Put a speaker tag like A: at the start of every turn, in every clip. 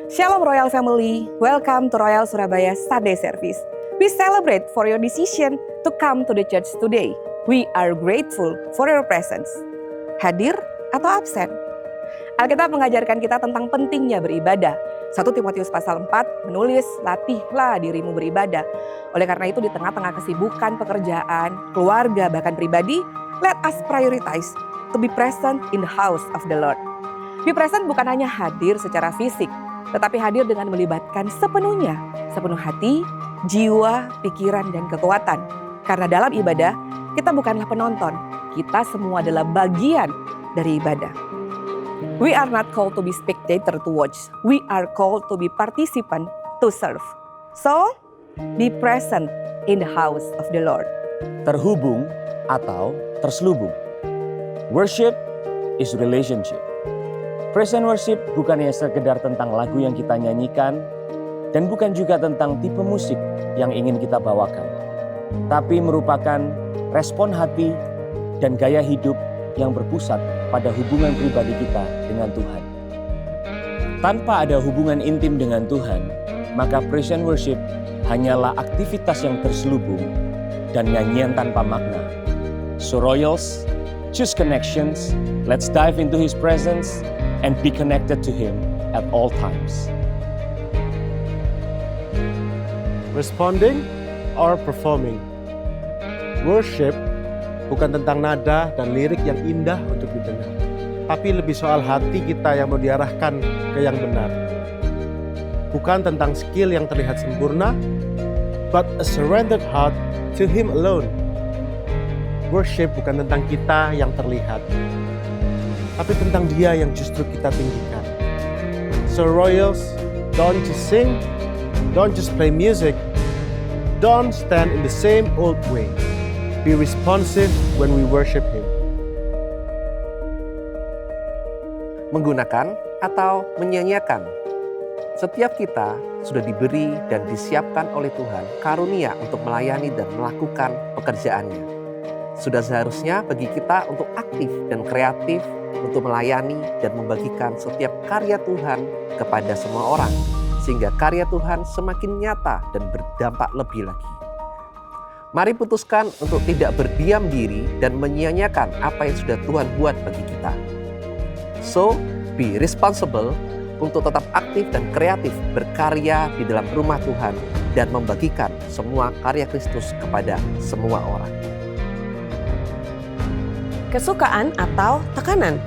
A: Shalom Royal Family, welcome to Royal Surabaya Sunday Service. We celebrate for your decision to come to the church today. We are grateful for your presence. Hadir atau absen? Alkitab mengajarkan kita tentang pentingnya beribadah. 1 Timotius pasal 4 menulis, latihlah dirimu beribadah. Oleh karena itu di tengah-tengah kesibukan pekerjaan, keluarga, bahkan pribadi, let us prioritize to be present in the house of the Lord. Be present bukan hanya hadir secara fisik, tetapi hadir dengan melibatkan sepenuhnya, sepenuh hati, jiwa, pikiran, dan kekuatan. Karena dalam ibadah, kita bukanlah penonton, kita semua adalah bagian dari ibadah. We are not called to be spectator to watch, we are called to be participant to serve. So, be present in the house of the Lord.
B: Terhubung atau terselubung. Worship is relationship. Praise and worship bukan hanya sekedar tentang lagu yang kita nyanyikan dan bukan juga tentang tipe musik yang ingin kita bawakan, tapi merupakan respon hati dan gaya hidup yang berpusat pada hubungan pribadi kita dengan Tuhan. Tanpa ada hubungan intim dengan Tuhan, maka praise and worship hanyalah aktivitas yang terselubung dan nyanyian tanpa makna. So Royals, choose connections, let's dive into His presence and be connected to Him at all times.
C: Responding or performing. Worship bukan tentang nada dan lirik yang indah untuk didengar, tapi lebih soal hati kita yang mau diarahkan ke yang benar. Bukan tentang skill yang terlihat sempurna, but a surrendered heart to Him alone. Worship bukan tentang kita yang terlihat, tapi tentang Dia yang justru kita tinggikan. So Royals, don't just sing, don't just play music, don't stand in the same old way. Be responsive when we worship Him.
D: Menggunakan atau menyanyiakan. Setiap kita sudah diberi dan disiapkan oleh Tuhan karunia untuk melayani dan melakukan pekerjaannya. Sudah seharusnya bagi kita untuk aktif dan kreatif untuk melayani dan membagikan setiap karya Tuhan kepada semua orang, sehingga karya Tuhan semakin nyata dan berdampak lebih lagi. Mari putuskan untuk tidak berdiam diri dan menyia-nyiakan apa yang sudah Tuhan buat bagi kita. So, be responsible untuk tetap aktif dan kreatif berkarya di dalam rumah Tuhan dan membagikan semua karya Kristus kepada semua orang.
A: Kesukaan atau tekanan.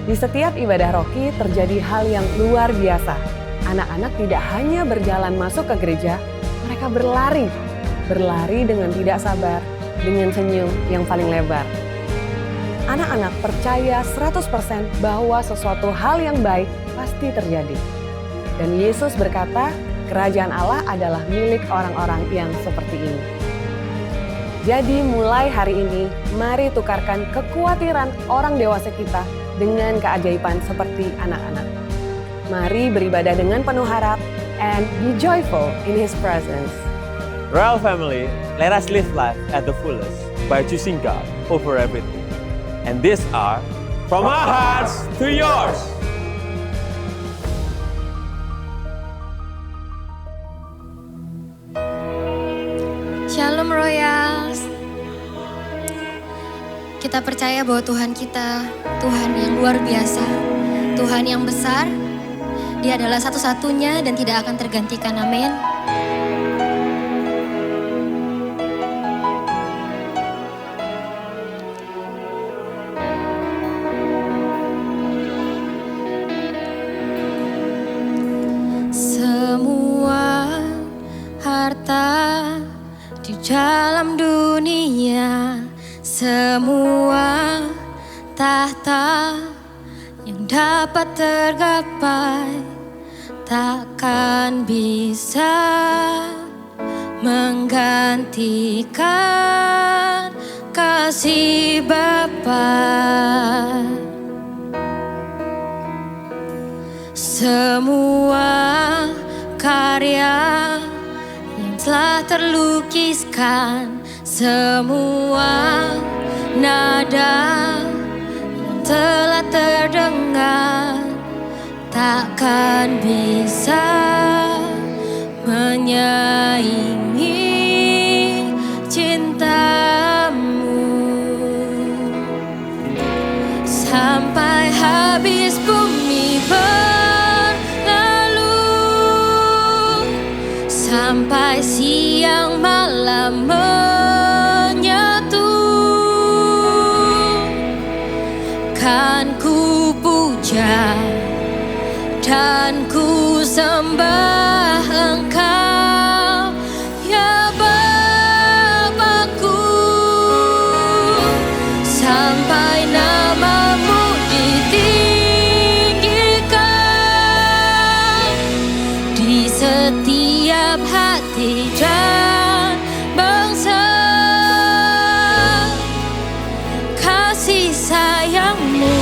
A: Di setiap ibadah rohani terjadi hal yang luar biasa. Anak-anak tidak hanya berjalan masuk ke gereja, mereka berlari dengan tidak sabar, dengan senyum yang paling lebar. Anak-anak percaya 100% bahwa sesuatu hal yang baik pasti terjadi. Dan Yesus berkata, kerajaan Allah adalah milik orang-orang yang seperti ini. Jadi mulai hari ini, mari tukarkan kekhawatiran orang dewasa kita dengan keajaiban seperti anak-anak. Mari beribadah dengan penuh harap and be joyful in His presence.
E: Royal Family, let us live life at the fullest by choosing God over everything. And these are from our hearts to yours.
F: Shalom Royals. Kita percaya bahwa Tuhan kita, Tuhan yang luar biasa, Tuhan yang besar. Dia adalah satu-satunya dan tidak akan tergantikan, amin. Semua harta di dalam dunia, semua tahta yang dapat tergapai takkan bisa menggantikan kasih Bapa. Semua karya yang telah terlukiskan, semua nada yang telah terdengar takkan bisa menyaingi cintamu. Sampai habis bumi berlalu, sampai siang malam menyatu, kan ku puja dan ku sembah Engkau, ya Bapakku, sampai namamu ditinggikan di setiap hati dan bangsa. Kasih sayangmu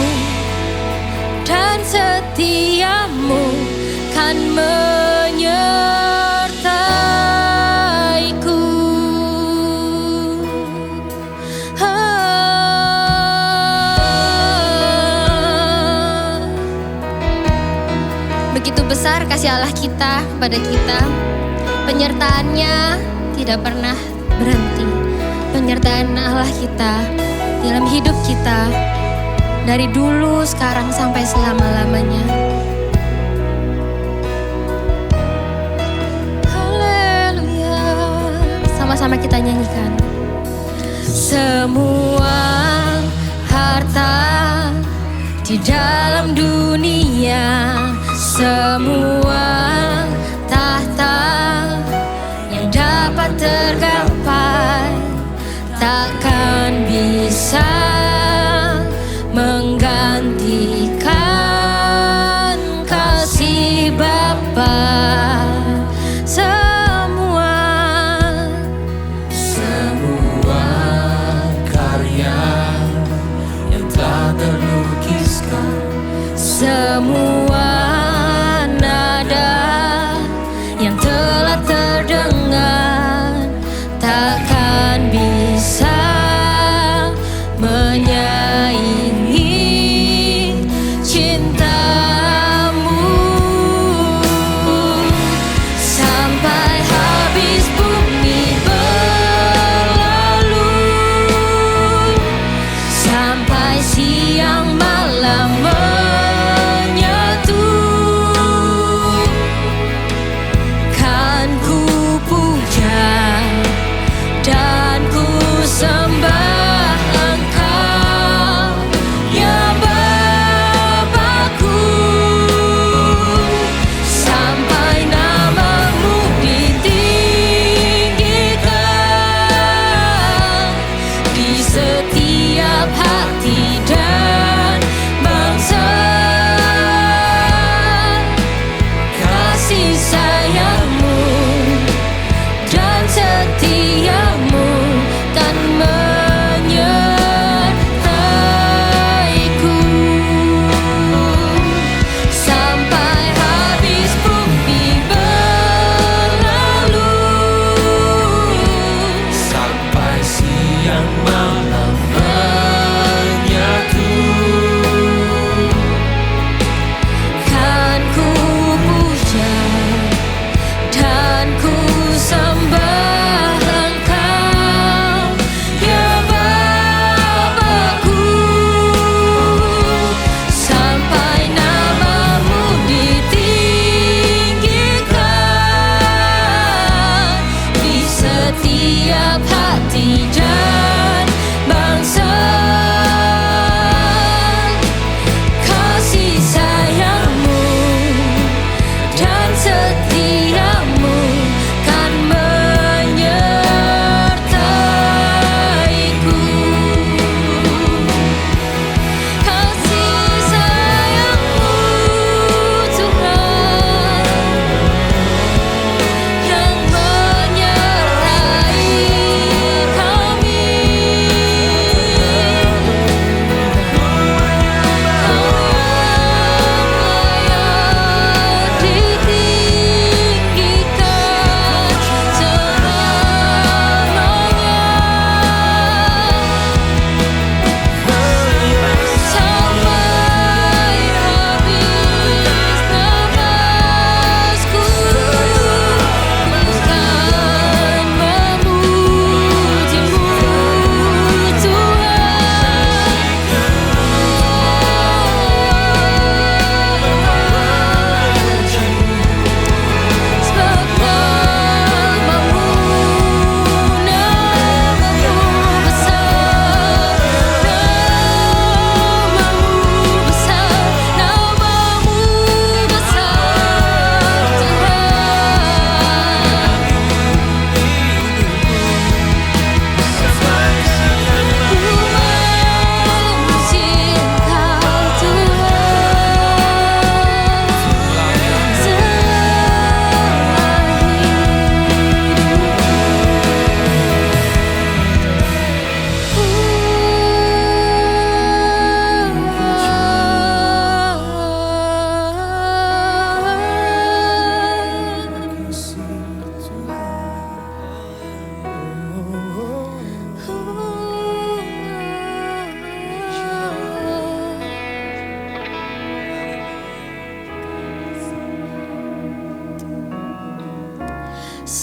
F: dan setiamu kan menyertaiku. Begitu besar kasih Allah kita kepada kita. Penyertaannya tidak pernah berhenti. Penyertaan Allah kita dalam hidup kita dari dulu, sekarang, sampai selama-lamanya. Haleluya. Sama-sama kita nyanyikan. Semua harta di dalam dunia, semua tahta yang dapat tergapai, takkan bisa menggantikan kasih Bapa. Semua karya yang telah terlukiskan, semua nada yang telah terdengar, takkan bisa menyaingi cintamu. Sampai habis bumi berlalu, sampai siang malam menyatu,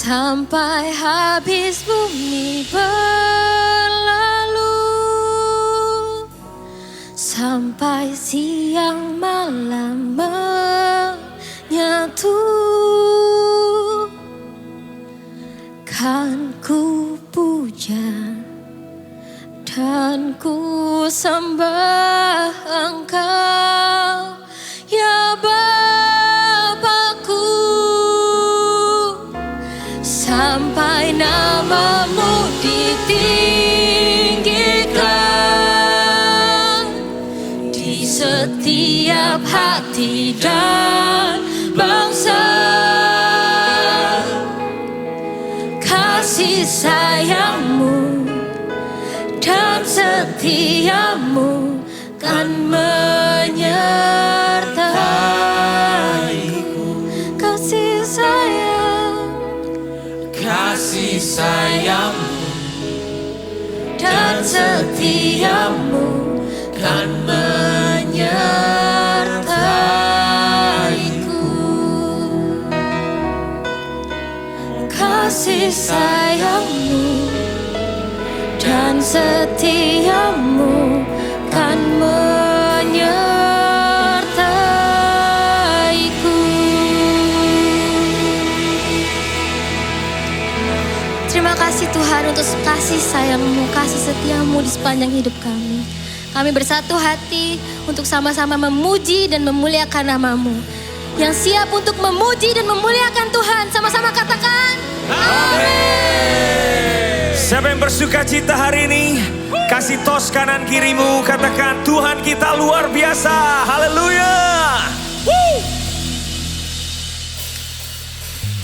F: sampai habis bumi berlalu, sampai siang malam menyatu. Kan ku puja dan ku sembah Engkau, ya Bapakku, sampai namamu ditinggikan di setiap hati dan bangsa. Kasih sayangmu dan setiamu kan menyertaiku. Kasih sayangmu dan setiamu kan menyertaiku. Kasih sayangmu dan setiamu kan menyertaiku. Terima kasih Tuhan untuk kasih sayang-Mu, kasih setiamu di sepanjang hidup kami. Kami bersatu hati untuk sama-sama memuji dan memuliakan nama-Mu. Yang siap untuk memuji dan memuliakan Tuhan, sama-sama katakan amin.
E: Siapa yang bersuka cita hari ini? Kasih tos kanan kirimu, katakan Tuhan kita luar biasa. Haleluya.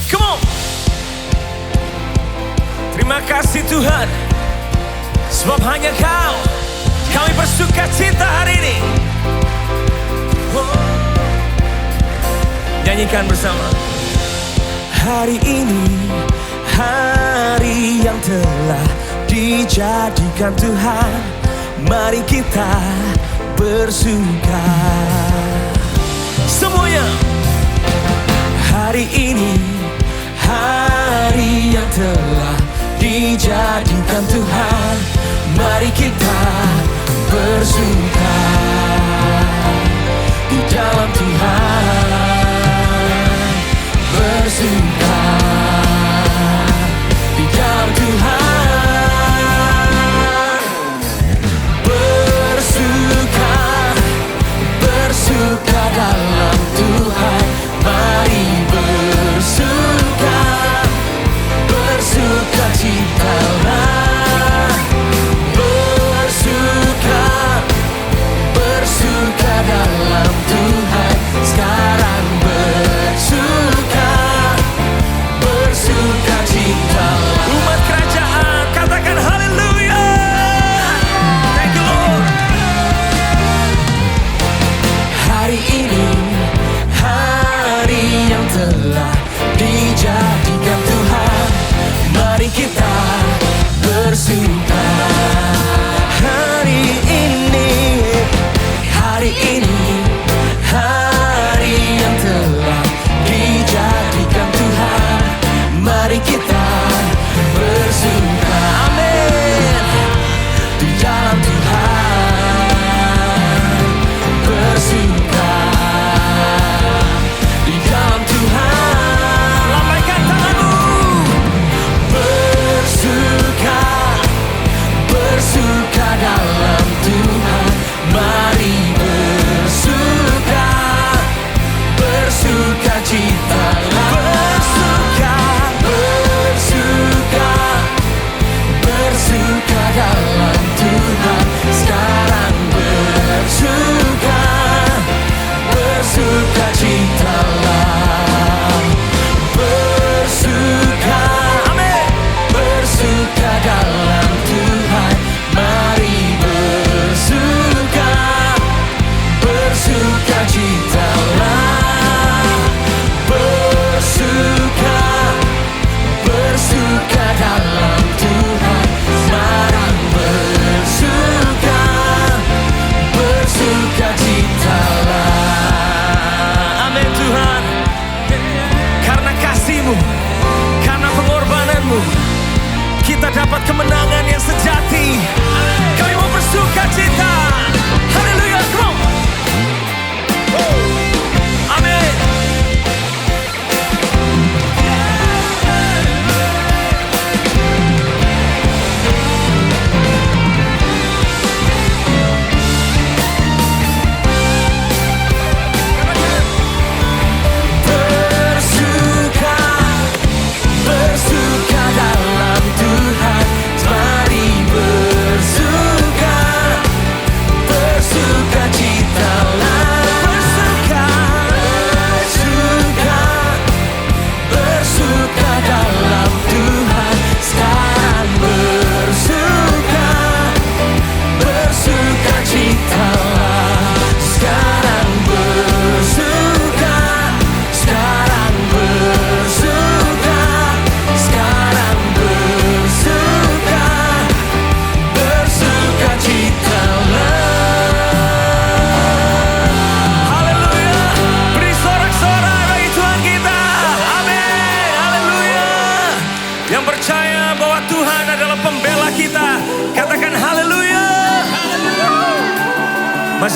E: Come on. Terima kasih Tuhan, sebab hanya Kau kami bersuka cita hari ini. Nyanyikan bersama. Hari ini hari yang telah dijadikan Tuhan, mari kita bersuka. Semuanya. Hari ini hari yang telah dijadikan Tuhan, mari kita bersuka di dalam Tuhan. Bersuka di dalam Tuhan. Bersuka, bersuka dalam Tuhan. Mari bersuka, bersuka citalah. Bersuka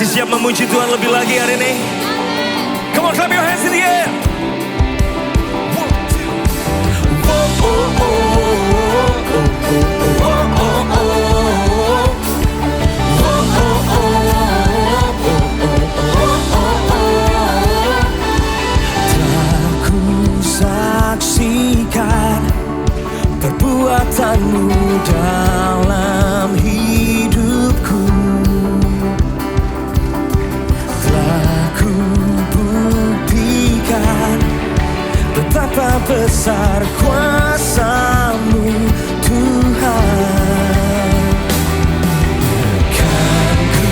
G: Masih siap memuji Tuhan lebih lagi hari ini? Come on, clap your hands in the air.
H: Telah ku saksikan perbuatanmu dalam hidupku. Telah ku buktikan betapa besar kuasa-Mu Tuhan. Kan ku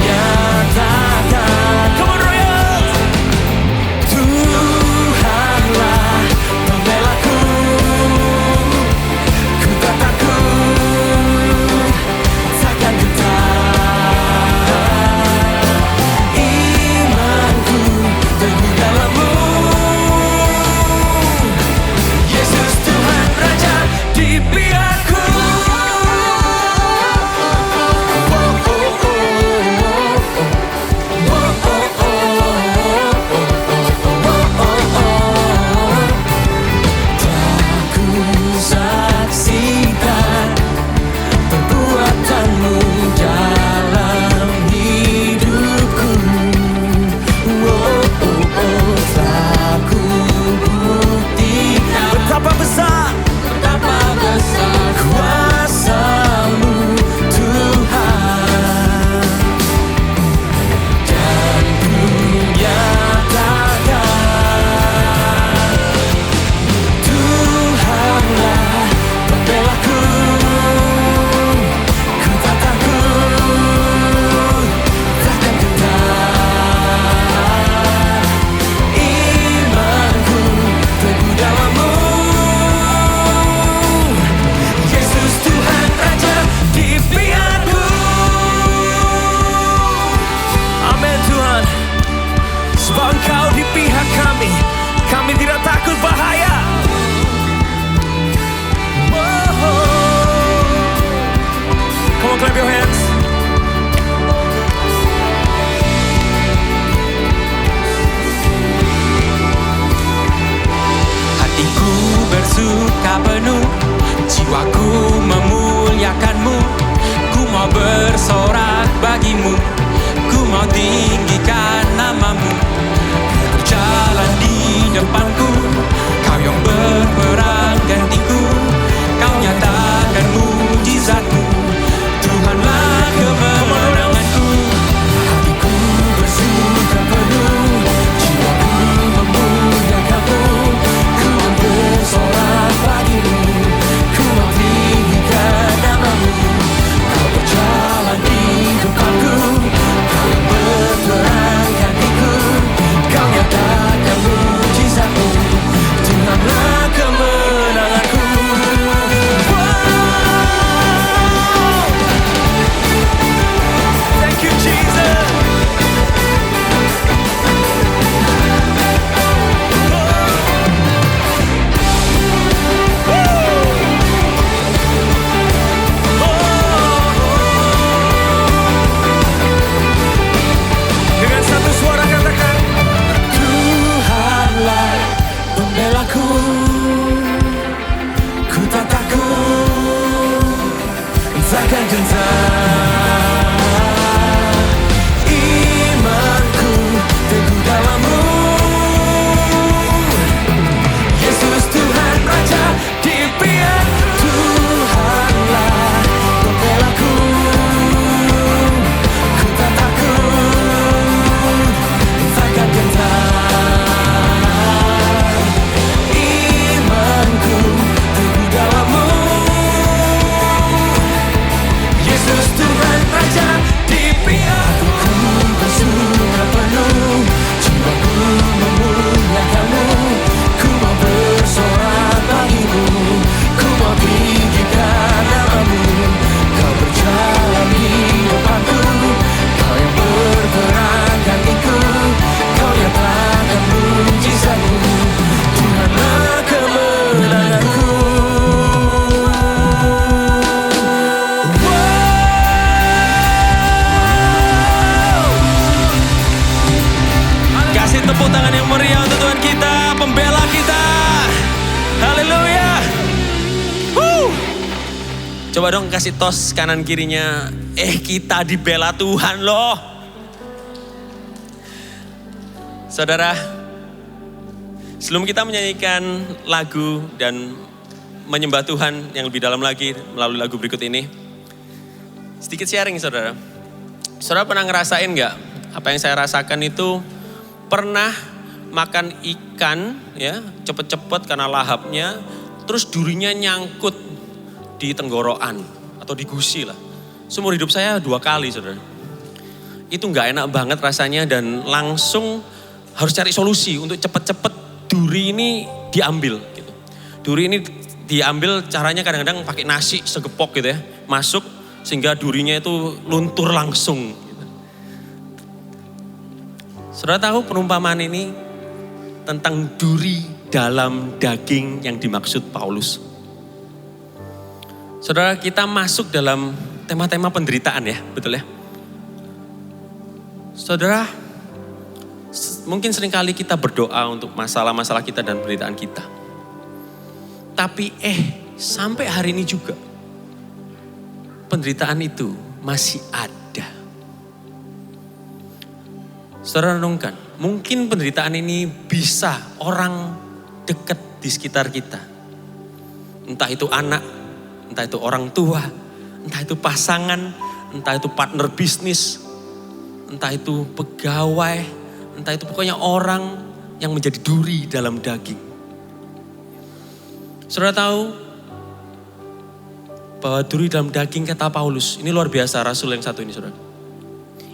H: nyatakan,
G: Come on, Royal.
H: Tuhanlah pembelaku. Ku tak takut, takkan gentar. Imanku teguh dalam-Mu. Yesus Tuhan Raja di pihakku. Ku saksikan perbuatanmu dalam hidupku. Telah ku buktikan
G: Betapa besar
H: kuasa-Mu Tuhan. Dan ku nyatakan, Tuhanlah pembelaku. Ku tak takut, takkan gentar. Imanku teguh dalam-Mu. Yesus Tuhan Raja di pihakku.
G: Amin Tuhan. Sebab Engkau di pihak kami, kami tidak takut bahaya. Come on, clap your hands.
H: Hatiku bersuka penuh, jiwaku memuliakan-Mu. Ku mau bersorak bagi-Mu, ku mau tinggikan nama-Mu. Berjalan di depanku, Kau yang berperang gantiku. Kau nyatakan mujizat-Mu, Tuhanlah kemenanganku. Hatiku bersuka penuh, jiwaku memuliakan-Mu. Ku mau bersorak bagi-Mu, ku mau tinggikan nama-Mu. Kau berjalan di depanku, Kau yang berperang gantiku. Kau nyatakan mujizat-Mu, Tuhanlah kemenanganku.
G: Thank you, Jesus. Dengan satu suara katakan,
H: Tuhanlah pembelaku. Ku tak takut, takkan gentar. Imanku teguh dalam-Mu. Yesus Tuhan Raja di pihak. Tuhanlah pembelaku. Ku tak takut, takkan gentar. Imanku teguh dalam-Mu. Yesus
E: Coba dong kasih tos kanan kirinya. Kita dibela Tuhan loh. Saudara, sebelum kita menyanyikan lagu dan menyembah Tuhan yang lebih dalam lagi melalui lagu berikut ini, sedikit sharing saudara. Saudara pernah ngerasain gak apa yang saya rasakan itu? Pernah makan ikan ya cepet-cepet karena lahapnya, terus durinya nyangkut di tenggorokan atau di gusi lah. Seumur hidup saya 2 kali saudara. Itu gak enak banget rasanya dan langsung harus cari solusi untuk cepet-cepet duri ini diambil gitu. Duri ini diambil caranya kadang-kadang pakai nasi segepok gitu ya. Masuk sehingga durinya itu luntur langsung. Gitu. Saudara tahu perumpamaan ini tentang duri dalam daging yang dimaksud Paulus. Saudara, kita masuk dalam tema-tema penderitaan ya, betul ya? Saudara, mungkin seringkali kita berdoa untuk masalah-masalah kita dan penderitaan kita. Tapi sampai hari ini juga penderitaan itu masih ada. Saudara renungkan, mungkin penderitaan ini bisa orang dekat di sekitar kita. Entah itu anak, entah itu orang tua, entah itu pasangan, entah itu partner bisnis, entah itu pegawai, entah itu pokoknya orang yang menjadi duri dalam daging. Saudara tahu bahwa duri dalam daging kata Paulus, ini luar biasa rasul yang satu ini saudara.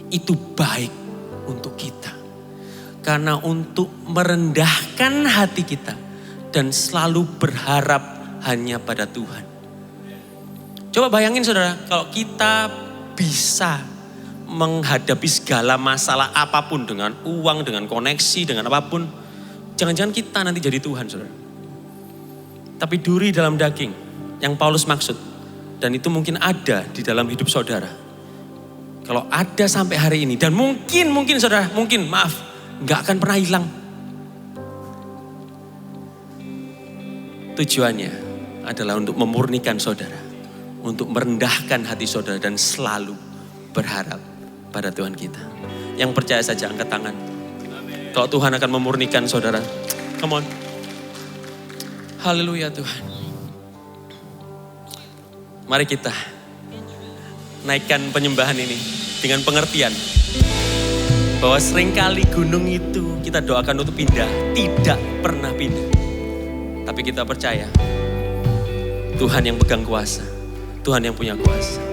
E: Itu baik untuk kita. Karena untuk merendahkan hati kita dan selalu berharap hanya pada Tuhan. Coba bayangin saudara, kalau kita bisa menghadapi segala masalah apapun dengan uang, dengan koneksi, dengan apapun. Jangan-jangan kita nanti jadi Tuhan saudara. Tapi duri dalam daging yang Paulus maksud. Dan itu mungkin ada di dalam hidup saudara. Kalau ada sampai hari ini. Dan mungkin saudara, maaf, gak akan pernah hilang. Tujuannya adalah untuk memurnikan saudara. Untuk merendahkan hati saudara dan selalu berharap pada Tuhan kita. Yang percaya saja angkat tangan. Kalau Tuhan akan memurnikan saudara. Come on. Haleluya Tuhan. Mari kita naikkan penyembahan ini dengan pengertian. Bahwa seringkali gunung itu kita doakan untuk pindah. Tidak pernah pindah. Tapi kita percaya Tuhan yang pegang kuasa. Tuhan yang punya kuasa.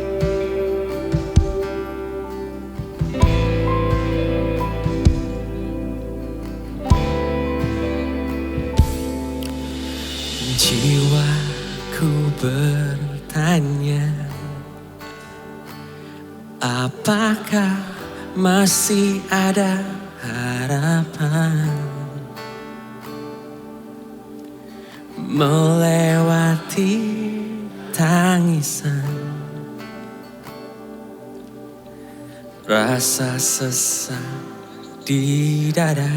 E: Jiwaku bertanya, apakah masih ada harapan melewati tangisan, rasa sesak di dada.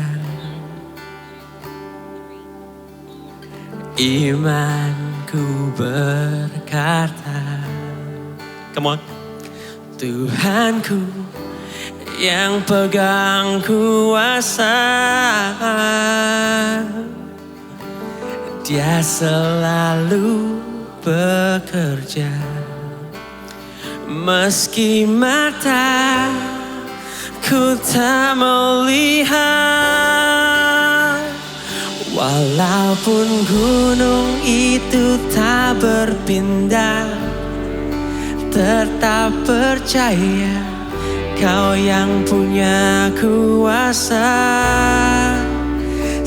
E: Imanku berkata, come on, Tuhanku yang pegang kuasa, Dia selalu bekerja. Meski mataku tak melihat, walaupun gunung itu tak berpindah, tetap percaya Kau yang punya kuasa.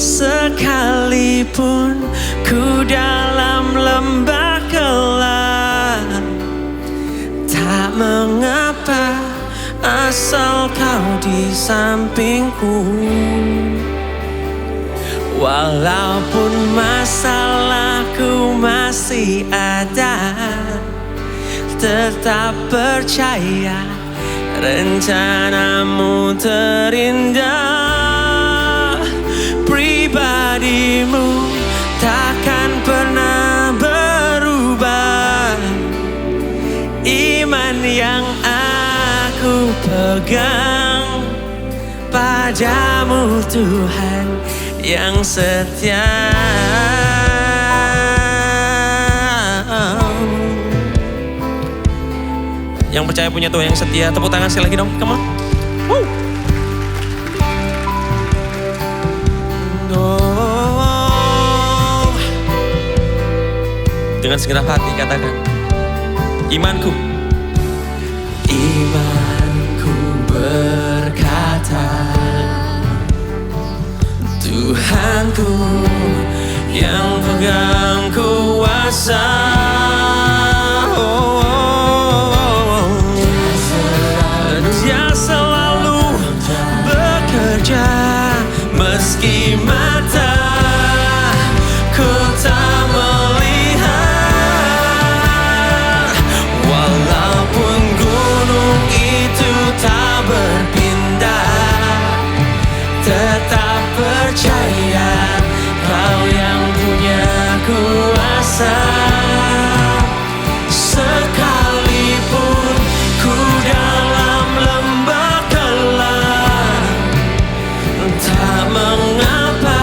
E: Sekalipun ku dalam lembah gelap, tak mengapa asal Kau di sampingku. Walaupun masalahku masih ada, tetap percaya rencanamu terindah. Pribadimu takkan pernah berubah. aku pegang padamu Tuhan yang setia. Yang percaya punya Tuhan yang setia, tepuk tangan sekali lagi dong, come on. Woo. Oh. Dengan segenap hati katakan, imanku berkata, Tuhanku yang pegang kuasa. Dia selalu bekerja meski mata ku tak melihat. Walaupun gunung itu tak berpindah, tetap percaya Kau yang punya kuasa. Sekalipun ku dalam lembah gelap, tak mengapa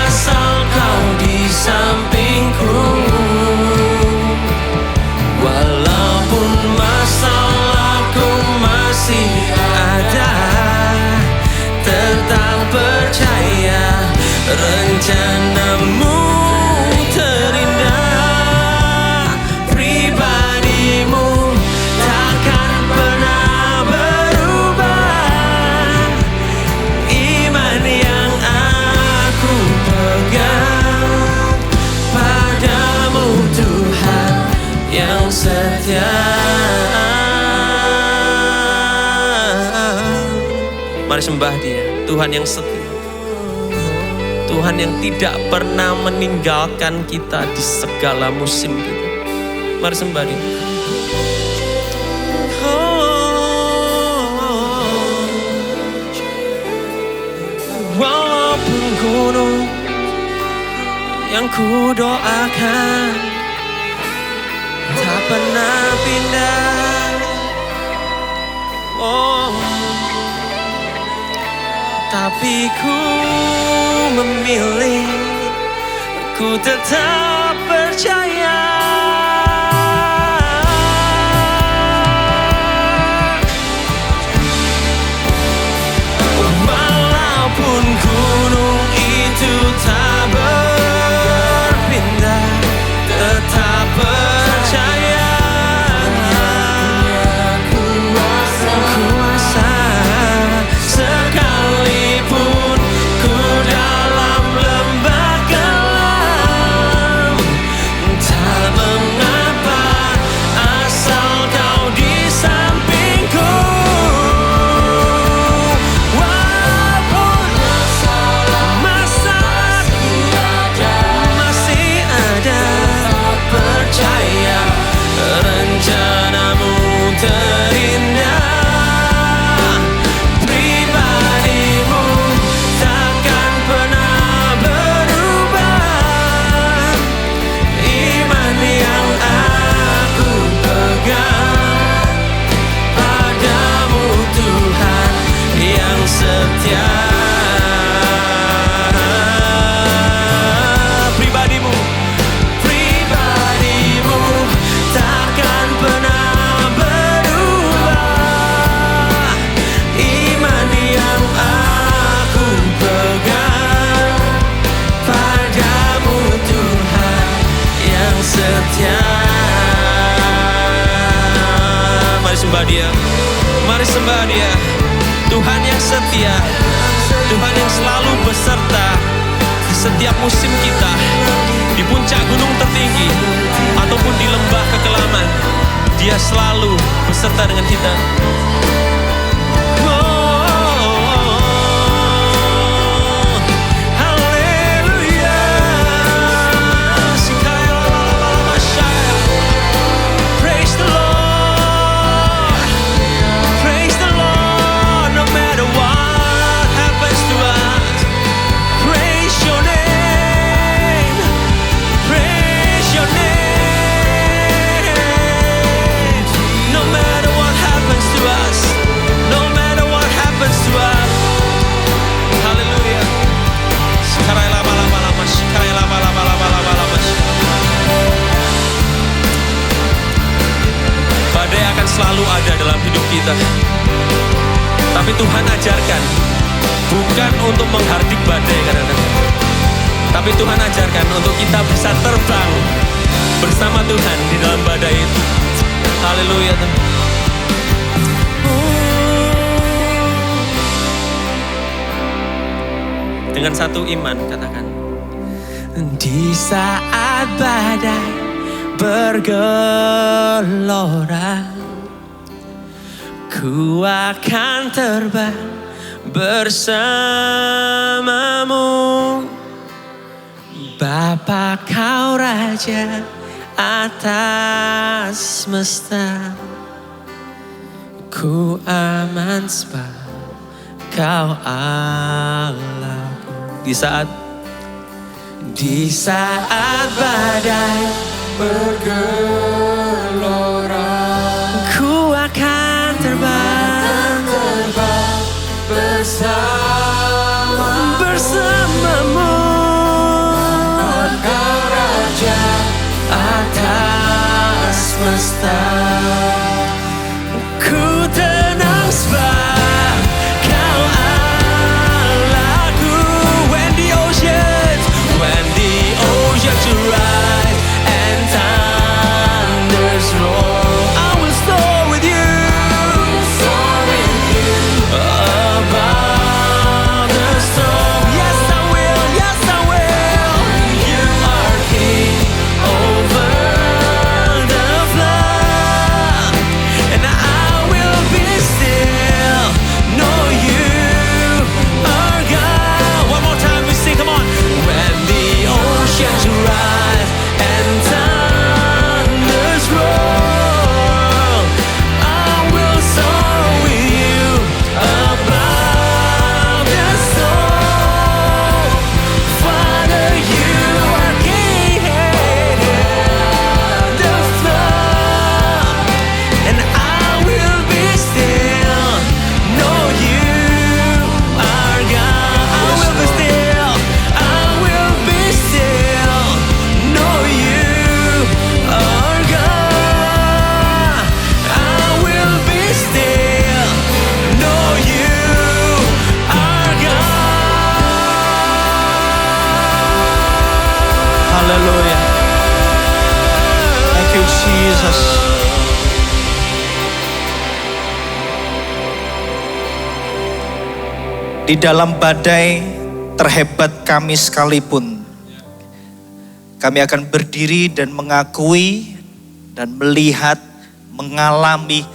E: asal Kau di sampingku. Walaupun masalahku masih ada, tetap percaya rencanamu terindah. Pribadimu takkan pernah berubah. Iman yang aku pegang padamu Tuhan yang setia. Mari sembah Dia, Tuhan yang setia, Tuhan yang tidak pernah meninggalkan kita di segala musim kita. Mari sembah Dia. Walaupun gunung yang ku doakan tak pernah pindah, tapi ku memilih, ku tetap percaya. Walaupun gunung itu tak berpindah, tetap percaya. Kuasa sekalipun ku dalam lembah gelap, tak mengapa asal Kau di sampingku. Walaupun masalahku masih ada, percaya rencanamu terindah. Pribadimu takkan pernah berubah. Iman yang aku pegang padamu Tuhan yang setia. Pribadimu takkan pernah berubah. Iman yang aku pegang padamu Tuhan yang setia. Mari sembah Dia, mari sembah Dia. Tuhan yang setia, Tuhan yang selalu beserta di setiap musim kita, di puncak gunung tertinggi ataupun di lembah kekelaman, Dia selalu beserta dengan kita. Praise the Lord, praise the Lord, no matter what happens to us. Praise Your name, praise Your name, no matter what happens to us. selalu ada dalam hidup kita. Tapi Tuhan ajarkan, bukan untuk menghardik badai kadang-kadang. Tapi Tuhan ajarkan untuk kita bisa terbang bersama Tuhan di dalam badai itu. Haleluya Tuhan. Dengan satu iman katakan.
H: Di saat badai bergelora, ku akan terbang bersamamu. Bapa kau Raja atas semesta, ku aman sebab kau Allah. Di saat badai bergelora, ku akan terbang bersamamu. Kau Raja atas semesta, ku tenang sebab kau Allahku. When the oceans rise and thunders roar, I will soar with you above the storm. Yes I will, yes I will. You are King over the flood, and I will be still, know you are God. One more time we sing, come on. When the oceans rise and thunders roar, I will soar with you above the storm. Father, you are King of the flood, and I will be still, know you are God. I will be still, I will be still, know you are God. I will be still, know you are God. Hallelujah. Thank you Jesus.
I: Di dalam badai terhebat kami sekalipun, kami akan berdiri dan mengakui dan melihat, mengalami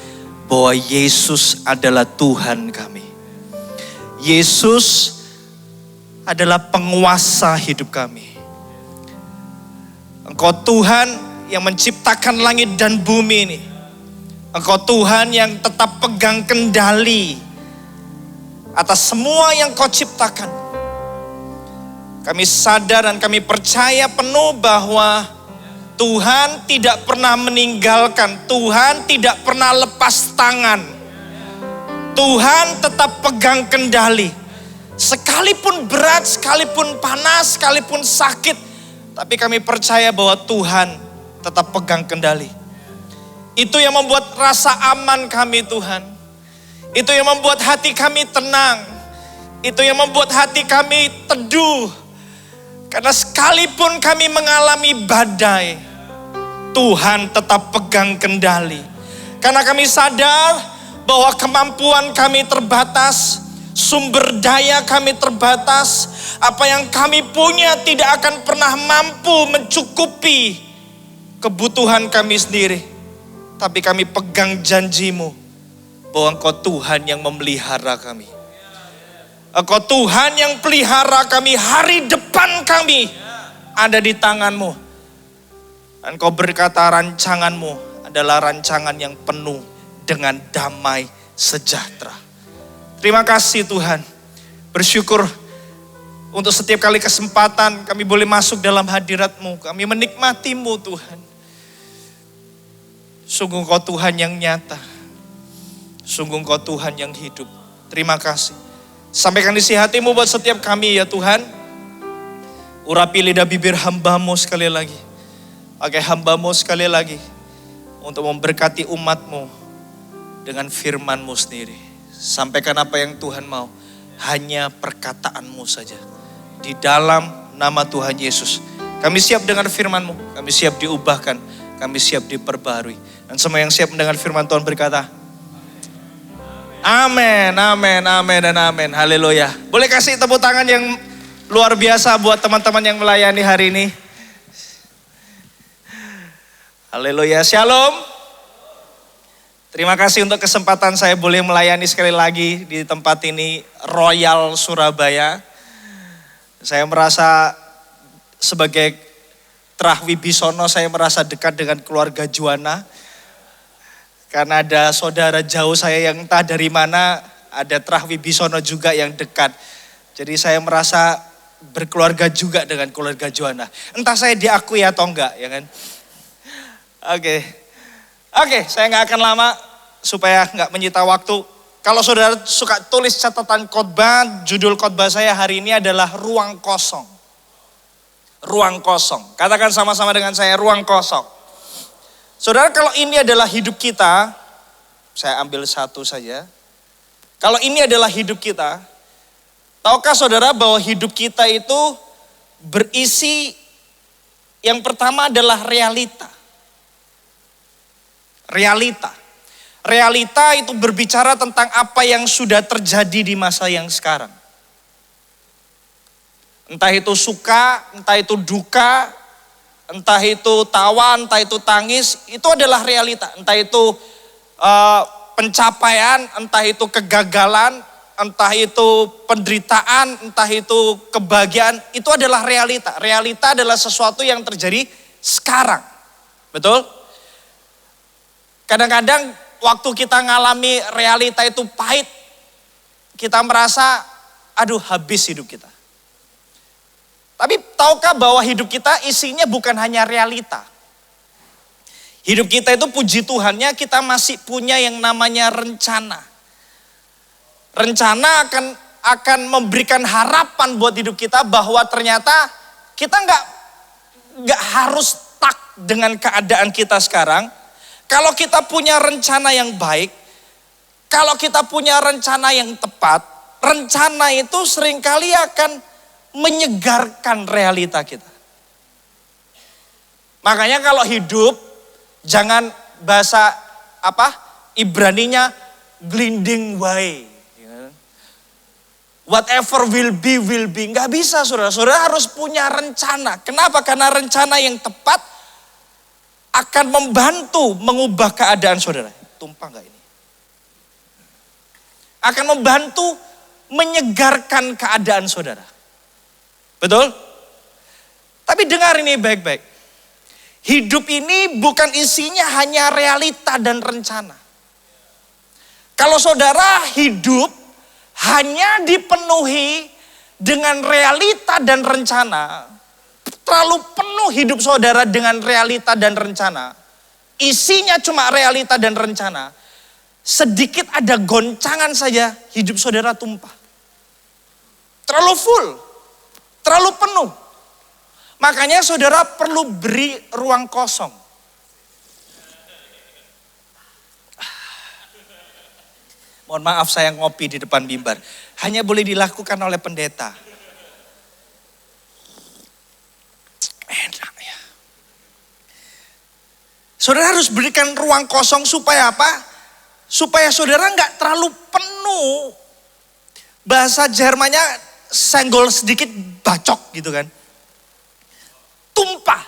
I: bahwa Yesus adalah Tuhan kami. Yesus adalah penguasa hidup kami. Engkau Tuhan yang menciptakan langit dan bumi ini. Engkau Tuhan yang tetap pegang kendali atas semua yang kau ciptakan. Kami sadar dan kami percaya penuh bahwa Tuhan tidak pernah meninggalkan, Tuhan tidak pernah lepas tangan. Tuhan tetap pegang kendali. Sekalipun berat, sekalipun panas, sekalipun sakit, tapi kami percaya bahwa Tuhan tetap pegang kendali. Itu yang membuat rasa aman kami Tuhan. Itu yang membuat hati kami tenang. Itu yang membuat hati kami teduh. Karena sekalipun kami mengalami badai, Tuhan tetap pegang kendali. Karena kami sadar bahwa kemampuan kami terbatas, sumber daya kami terbatas, apa yang kami punya tidak akan pernah mampu mencukupi kebutuhan kami sendiri. Tapi kami pegang janji-Mu bahwa Engkau Tuhan yang memelihara kami. Engkau Tuhan yang pelihara kami, hari depan kami ada di tangan-Mu. Dan Engkau berkata rancangan-Mu adalah rancangan yang penuh dengan damai sejahtera. Terima kasih Tuhan. Bersyukur untuk setiap kali kesempatan kami boleh masuk dalam hadirat-Mu. Kami menikmati-Mu Tuhan. Sungguh Engkau Tuhan yang nyata. Sungguh Engkau Tuhan yang hidup. Terima kasih. Sampaikan isi hati-Mu buat setiap kami ya Tuhan. Urapi lidah bibir hamba-Mu sekali lagi. Pakai hamba-Mu sekali lagi. Untuk memberkati umat-Mu. dengan firman-Mu sendiri. Sampaikan apa yang Tuhan mau. Hanya perkataan-Mu saja. Di dalam nama Tuhan Yesus. Kami siap dengan firman-Mu. Kami siap diubahkan. Kami siap diperbaharui. Dan semua yang siap mendengar firman Tuhan berkata, amin, amin, amin, dan amin. Haleluya. Boleh kasih tepuk tangan yang luar biasa buat teman-teman yang melayani hari ini. Haleluya, shalom. Terima kasih untuk kesempatan saya boleh melayani sekali lagi di tempat ini, Royal Surabaya. Saya merasa sebagai Trah Wibisono, saya merasa dekat dengan keluarga Juwana. Karena ada saudara jauh saya yang entah dari mana, ada Trah Wibisono juga yang dekat. Jadi saya merasa berkeluarga juga dengan keluarga Juwana. Entah saya diakui atau enggak, ya kan? Oke, saya nggak akan lama supaya nggak menyita waktu. Kalau saudara suka tulis catatan khotbah, judul khotbah saya hari ini adalah ruang kosong. Ruang kosong. Katakan sama-sama dengan saya, ruang kosong. Saudara, kalau ini adalah hidup kita, saya ambil satu saja. Kalau ini adalah hidup kita, tahukah saudara bahwa hidup kita itu berisi, yang pertama adalah realita. Realita itu berbicara tentang apa yang sudah terjadi di masa yang sekarang. Entah itu suka, entah itu duka, entah itu tawa, entah itu tangis, itu adalah realita. Entah itu pencapaian, entah itu kegagalan, entah itu penderitaan, entah itu kebahagiaan, itu adalah realita. Realita adalah sesuatu yang terjadi sekarang. Betul? Kadang-kadang waktu kita ngalami realita itu pahit, kita merasa, aduh habis hidup kita. Tapi tahukah bahwa hidup kita isinya bukan hanya realita. Hidup kita itu puji Tuhannya kita masih punya yang namanya rencana. Rencana akan memberikan harapan buat hidup kita bahwa ternyata kita nggak harus stuck dengan keadaan kita sekarang. Kalau kita punya rencana yang baik, kalau kita punya rencana yang tepat, rencana itu seringkali akan menyegarkan realita kita. Makanya kalau hidup, jangan bahasa Ibraninya glinding wae. Whatever will be. Nggak bisa saudara. Saudara harus punya rencana. Kenapa? Karena rencana yang tepat akan membantu mengubah keadaan saudara. Tumpah nggak ini? Akan membantu menyegarkan keadaan saudara. Betul? Tapi dengar ini baik-baik. Hidup ini bukan isinya hanya realita dan rencana. Kalau saudara hidup hanya dipenuhi dengan realita dan rencana, terlalu penuh hidup saudara dengan realita dan rencana, isinya cuma realita dan rencana, sedikit ada goncangan saja hidup saudara tumpah. Terlalu full, terlalu penuh. Makanya saudara perlu beri ruang kosong. Mohon maaf saya ngopi di depan mimbar. Hanya boleh dilakukan oleh pendeta. Enak ya. Saudara harus berikan ruang kosong supaya apa? Supaya saudara nggak terlalu penuh. Bahasa Jermannya senggol sedikit bacok gitu kan. Tumpah.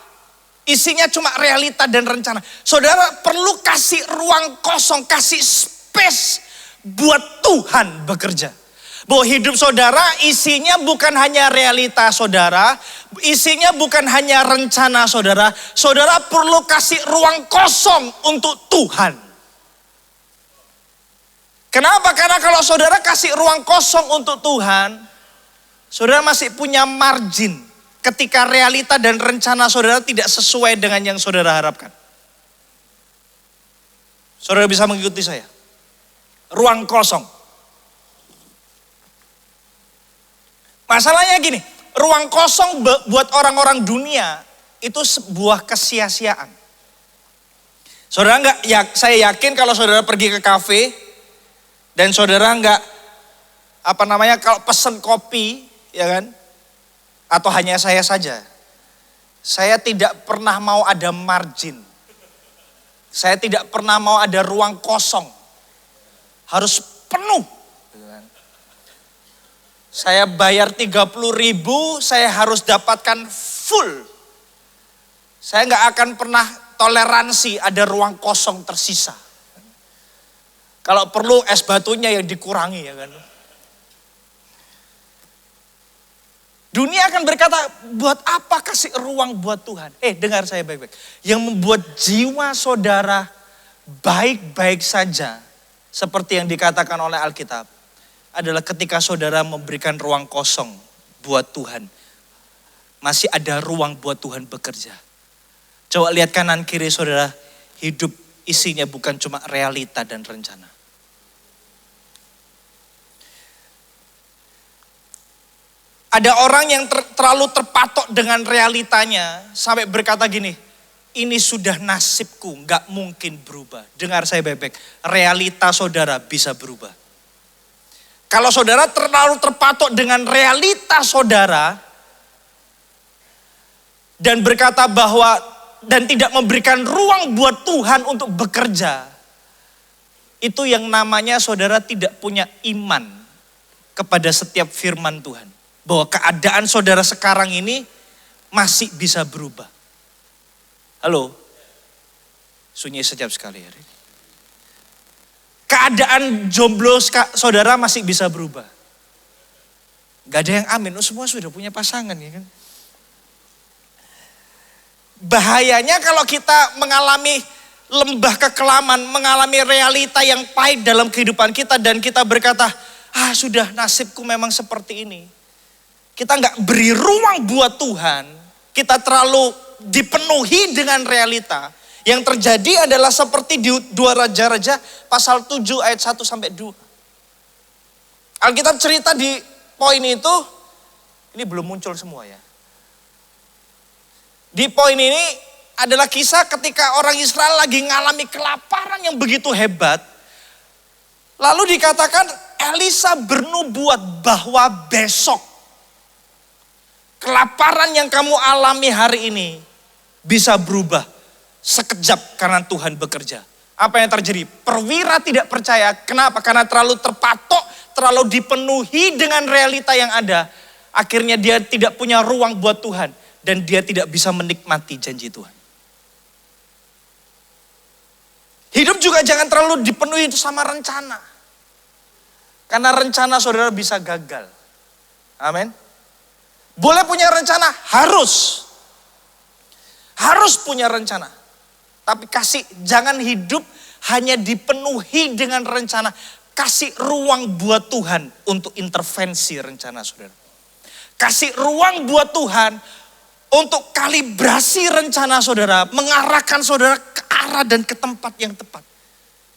I: Isinya cuma realita dan rencana. Saudara perlu kasih ruang kosong, kasih space buat Tuhan bekerja. Bahwa hidup saudara isinya bukan hanya realita saudara, isinya bukan hanya rencana saudara. Saudara perlu kasih ruang kosong untuk Tuhan. Kenapa? Karena kalau saudara kasih ruang kosong untuk Tuhan, saudara masih punya margin ketika realita dan rencana saudara tidak sesuai dengan yang saudara harapkan. Saudara bisa mengikuti saya. Ruang kosong. Masalahnya gini, ruang kosong buat orang-orang dunia itu sebuah kesia-siaan. Saudara saya yakin kalau saudara pergi ke kafe dan saudara kalau pesen kopi, ya kan? Atau hanya saya saja. Saya tidak pernah mau ada margin. Saya tidak pernah mau ada ruang kosong. Harus penuh. Saya bayar 30.000, saya harus dapatkan full. Saya nggak akan pernah toleransi ada ruang kosong tersisa. Kalau perlu es batunya yang dikurangi, ya kan. Dunia akan berkata, buat apa kasih ruang buat Tuhan? Dengar saya baik-baik. Yang membuat jiwa saudara baik-baik saja, seperti yang dikatakan oleh Alkitab, adalah ketika saudara memberikan ruang kosong buat Tuhan. Masih ada ruang buat Tuhan bekerja. Coba lihat kanan kiri saudara, hidup isinya bukan cuma realita dan rencana. Ada orang yang terlalu terpatok dengan realitanya sampai berkata gini, ini sudah nasibku, gak mungkin berubah. Dengar saya baik-baik, realita saudara bisa berubah. Kalau saudara terlalu terpatok dengan realita saudara dan berkata bahwa dan tidak memberikan ruang buat Tuhan untuk bekerja, itu yang namanya saudara tidak punya iman kepada setiap firman Tuhan. Bahwa keadaan saudara sekarang ini masih bisa berubah. Halo? Sunyi sekejap sekali hari ini. Keadaan jomblo saudara masih bisa berubah. Gak ada yang amin, semua sudah punya pasangan ya kan. Bahayanya kalau kita mengalami lembah kekelaman, mengalami realita yang pahit dalam kehidupan kita dan kita berkata, sudah nasibku memang seperti ini. Kita gak beri ruang buat Tuhan, kita terlalu dipenuhi dengan realita. Yang terjadi adalah seperti di 2 Raja-Raja pasal 7 ayat 1 sampai 2. Alkitab cerita di poin itu, ini belum muncul semua ya. Di poin ini adalah kisah ketika orang Israel lagi ngalami kelaparan yang begitu hebat. Lalu dikatakan Elisa bernubuat bahwa besok kelaparan yang kamu alami hari ini bisa berubah sekejap karena Tuhan bekerja. Apa yang terjadi? Perwira tidak percaya. Kenapa? Karena terlalu terpatok, terlalu dipenuhi dengan realita yang ada. Akhirnya dia tidak punya ruang buat Tuhan. Dan dia tidak bisa menikmati janji Tuhan. Hidup juga jangan terlalu dipenuhi sama rencana. Karena rencana saudara bisa gagal. Amin. Boleh punya rencana? Harus. Harus punya rencana. Tapi jangan hidup hanya dipenuhi dengan rencana. Kasih ruang buat Tuhan untuk intervensi rencana saudara. Kasih ruang buat Tuhan untuk kalibrasi rencana saudara. Mengarahkan saudara ke arah dan ke tempat yang tepat.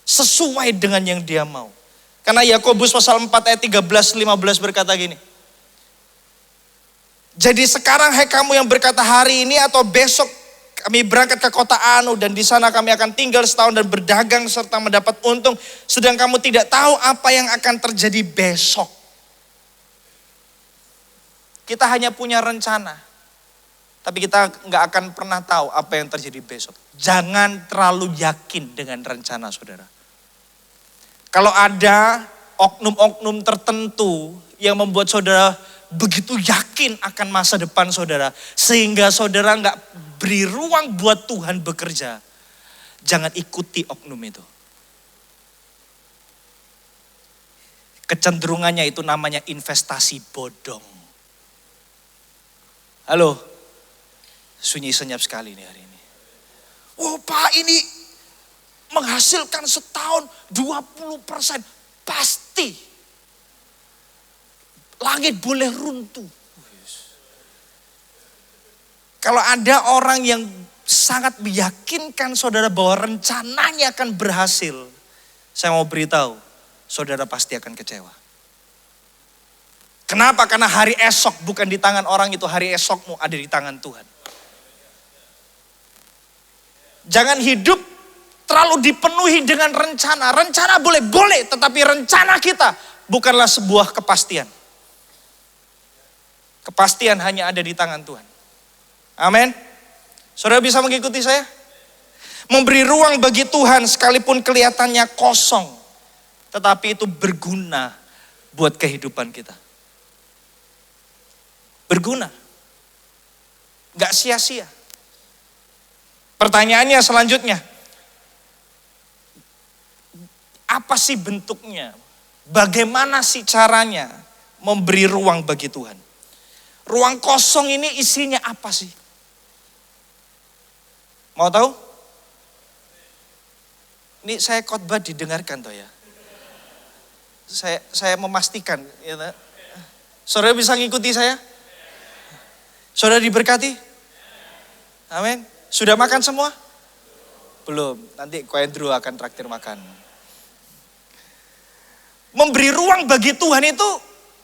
I: Sesuai dengan yang dia mau. Karena Yakobus pasal 4 ayat 13-15 berkata gini. Jadi sekarang hai kamu yang berkata hari ini atau besok kami berangkat ke kota Anu dan di sana kami akan tinggal setahun dan berdagang serta mendapat untung. Sedang kamu tidak tahu apa yang akan terjadi besok. Kita hanya punya rencana. Tapi kita nggak akan pernah tahu apa yang terjadi besok. Jangan terlalu yakin dengan rencana saudara. Kalau ada oknum-oknum tertentu yang membuat saudara begitu yakin akan masa depan saudara. Sehingga saudara nggak beri ruang buat Tuhan bekerja. Jangan ikuti oknum itu. Kecenderungannya itu namanya investasi bodong. Halo, sunyi senyap sekali nih hari ini. Oh Pak, ini menghasilkan setahun 20%. Pasti. Langit boleh runtuh. Kalau ada orang yang sangat meyakinkan saudara bahwa rencananya akan berhasil. Saya mau beritahu, saudara pasti akan kecewa. Kenapa? Karena hari esok bukan di tangan orang itu, hari esokmu ada di tangan Tuhan. Jangan hidup terlalu dipenuhi dengan rencana. Rencana boleh, tetapi rencana kita bukanlah sebuah kepastian. Kepastian hanya ada di tangan Tuhan. Amin. Saudara bisa mengikuti saya? Memberi ruang bagi Tuhan sekalipun kelihatannya kosong, tetapi itu berguna buat kehidupan kita. Berguna. Gak sia-sia. Pertanyaannya selanjutnya, apa sih bentuknya? Bagaimana sih caranya memberi ruang bagi Tuhan? Ruang kosong ini isinya apa sih? Mau tahu? Ini saya khotbah didengarkan toh ya. Saya memastikan. Ya, saudara bisa ngikuti saya? Saudara diberkati? Amin. Sudah makan semua? Belum. Nanti Ko Andrew akan traktir makan. Memberi ruang bagi Tuhan itu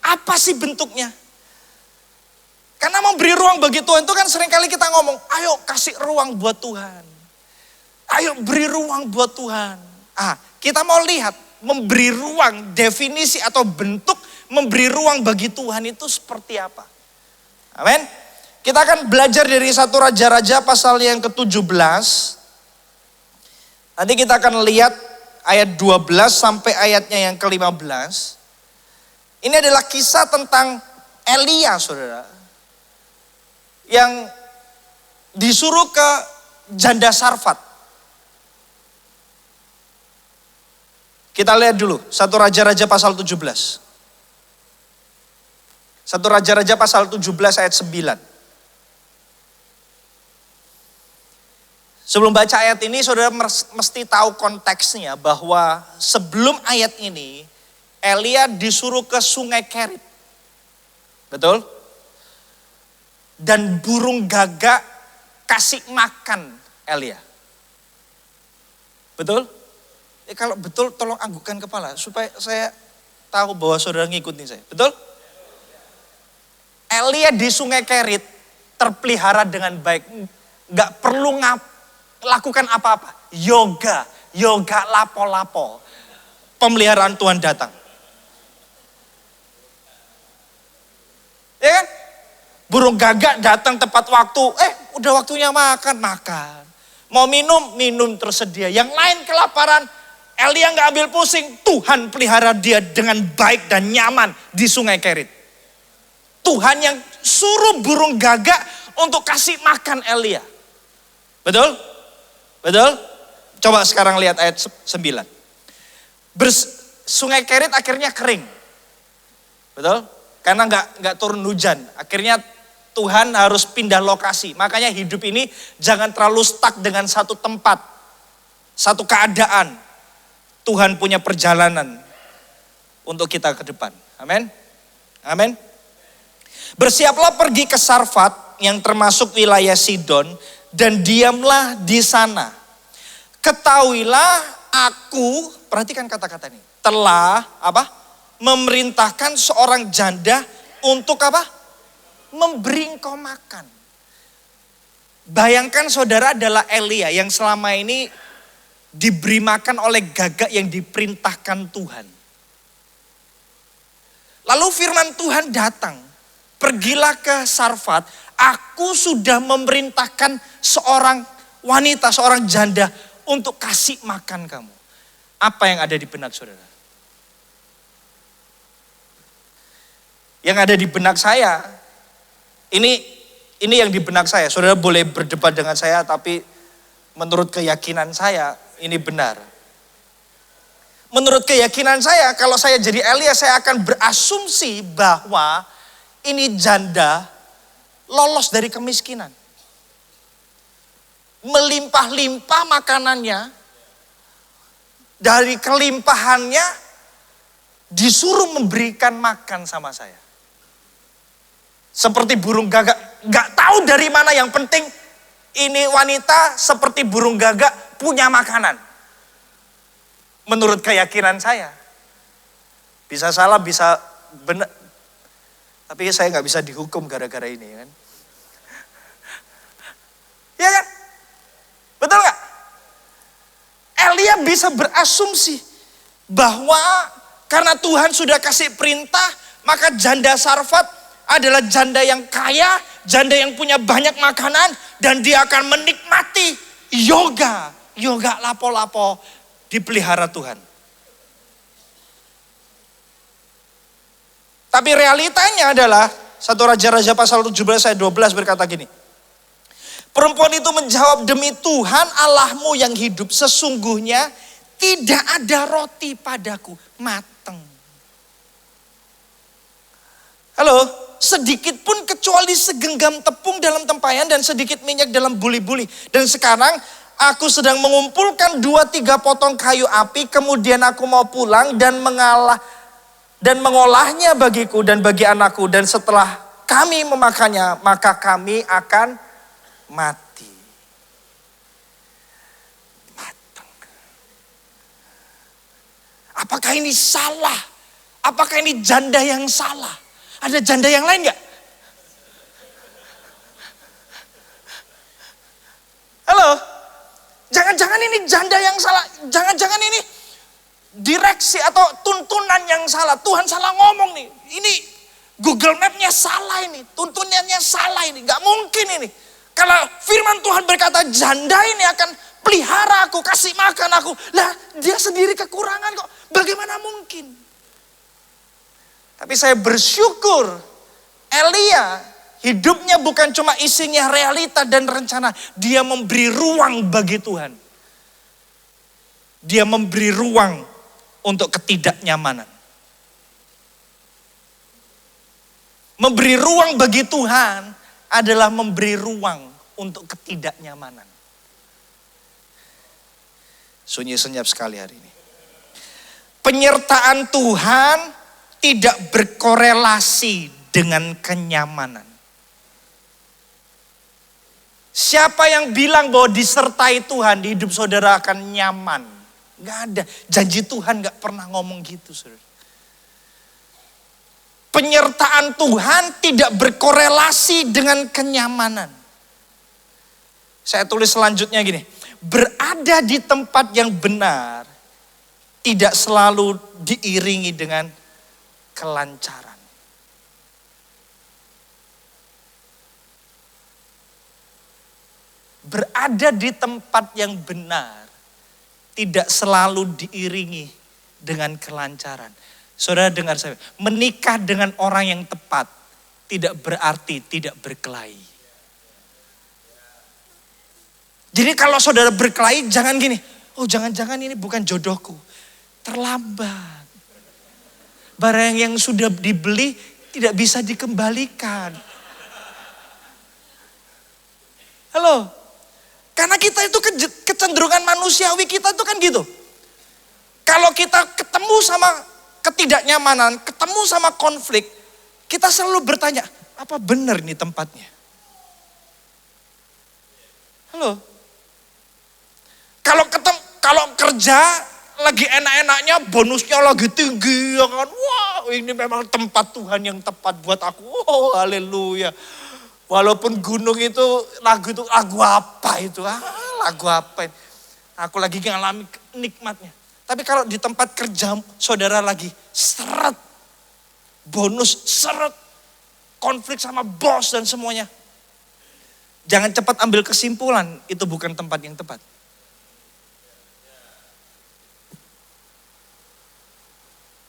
I: apa sih bentuknya? Karena memberi ruang bagi Tuhan itu kan seringkali kita ngomong, ayo kasih ruang buat Tuhan. Ayo beri ruang buat Tuhan. Kita mau lihat memberi ruang, definisi atau bentuk memberi ruang bagi Tuhan itu seperti apa. Amin. Kita akan belajar dari 1 Raja-Raja pasal yang ke-17. Nanti kita akan lihat ayat 12 sampai ayatnya yang ke-15. Ini adalah kisah tentang Elia, saudara. Yang disuruh ke janda Sarfat. Kita lihat dulu 1 Raja-Raja pasal 17. 1 Raja-Raja pasal 17 ayat 9. Sebelum baca ayat ini, saudara mesti tahu konteksnya bahwa sebelum ayat ini, Elia disuruh ke sungai Kerit. Betul? Dan burung gagak kasih makan Elia. Betul? Kalau betul tolong anggukkan kepala supaya saya tahu bahwa saudara ngikutin saya. Betul? Elia di sungai Kerit terpelihara dengan baik. Gak perlu lakukan apa-apa. Yoga lapo-lapo. Pemeliharaan Tuhan datang. Ya kan? Burung gagak datang tepat waktu. Udah waktunya makan. Mau minum tersedia. Yang lain kelaparan. Elia gak ambil pusing. Tuhan pelihara dia dengan baik dan nyaman di sungai Kerit. Tuhan yang suruh burung gagak untuk kasih makan Elia. Betul? Betul? Coba sekarang lihat ayat 9. Sungai Kerit akhirnya kering. Betul? Karena nggak turun hujan. Akhirnya Tuhan harus pindah lokasi. Makanya hidup ini jangan terlalu stuck dengan satu tempat. Satu keadaan. Tuhan punya perjalanan untuk kita ke depan. Amin. Amin. Bersiaplah pergi ke Sarfat yang termasuk wilayah Sidon dan diamlah di sana. Ketahuilah aku, perhatikan kata-kata ini, telah memerintahkan seorang janda untuk memberi engkau makan. Bayangkan saudara adalah Elia yang selama ini diberi makan oleh gagak yang diperintahkan Tuhan. Lalu firman Tuhan datang, pergilah ke Sarfat, aku sudah memerintahkan seorang wanita, seorang janda untuk kasih makan kamu. Apa yang ada di benak saudara? Yang ada di benak saya, ini yang di benak saya. Saudara boleh berdebat dengan saya, tapi menurut keyakinan saya, ini benar. Menurut keyakinan saya, kalau saya jadi Elia, saya akan berasumsi bahwa ini janda lolos dari kemiskinan. Melimpah-limpah makanannya, dari kelimpahannya disuruh memberikan makan sama saya. Seperti burung gagak, gak tahu dari mana, yang penting ini wanita seperti burung gagak punya makanan. Menurut keyakinan saya. Bisa salah, bisa benar. Tapi saya gak bisa dihukum gara-gara ini kan. Ya kan? Betul gak? Elia bisa berasumsi bahwa karena Tuhan sudah kasih perintah, maka janda Sarfat adalah janda yang kaya, janda yang punya banyak makanan, dan dia akan menikmati yoga lapo-lapo dipelihara Tuhan. Tapi realitanya adalah 1 Raja-Raja pasal 17 ayat 12 berkata gini. Perempuan itu menjawab, demi Tuhan Allahmu yang hidup, sesungguhnya tidak ada roti padaku mateng. Halo, sedikit pun kecuali segenggam tepung dalam tempayan dan sedikit minyak dalam buli-buli. Dan sekarang aku sedang mengumpulkan 2-3 potong kayu api, kemudian aku mau pulang dan mengolahnya bagiku dan bagi anakku, dan setelah kami memakannya maka kami akan mati. Matang. Apakah ini salah? Apakah ini janda yang salah? Ada janda yang lain gak? Halo? Jangan-jangan ini janda yang salah. Jangan-jangan ini direksi atau tuntunan yang salah. Tuhan salah ngomong nih. Ini Google Map-nya salah ini. Tuntunannya salah ini. Gak mungkin ini. Kalau firman Tuhan berkata janda ini akan pelihara aku, kasih makan aku. Lah dia sendiri kekurangan kok. Bagaimana mungkin? Tapi saya bersyukur Elia hidupnya bukan cuma isinya realita dan rencana. Dia memberi ruang bagi Tuhan. Dia memberi ruang untuk ketidaknyamanan. Memberi ruang bagi Tuhan adalah memberi ruang untuk ketidaknyamanan. Sunyi senyap sekali hari ini. Penyertaan Tuhan tidak berkorelasi dengan kenyamanan. Siapa yang bilang bahwa disertai Tuhan di hidup saudara akan nyaman? Gak ada. Janji Tuhan gak pernah ngomong gitu, saudara. Penyertaan Tuhan tidak berkorelasi dengan kenyamanan. Saya tulis selanjutnya gini. Berada di tempat yang benar tidak selalu diiringi dengan kelancaran. Berada di tempat yang benar tidak selalu diiringi dengan kelancaran. Saudara dengar saya, menikah dengan orang yang tepat tidak berarti tidak berkelahi. Jadi kalau saudara berkelahi jangan gini, oh jangan-jangan ini bukan jodohku. Terlambat. Barang yang sudah dibeli tidak bisa dikembalikan. Halo, karena kita itu kecenderungan manusiawi kita itu kan gitu. Kalau kita ketemu sama ketidaknyamanan, ketemu sama konflik, kita selalu bertanya, apa benar ini tempatnya? Halo. Kalau kerja lagi enak-enaknya, bonusnya lagi tinggi, ya kan? Wah, ini memang tempat Tuhan yang tepat buat aku. Oh, haleluya. Walaupun gunung itu lagu apa itu? Lagu apa? Aku lagi ngalami nikmatnya. Tapi kalau di tempat kerja saudara lagi seret, bonus seret, konflik sama bos dan semuanya. Jangan cepat ambil kesimpulan, itu bukan tempat yang tepat.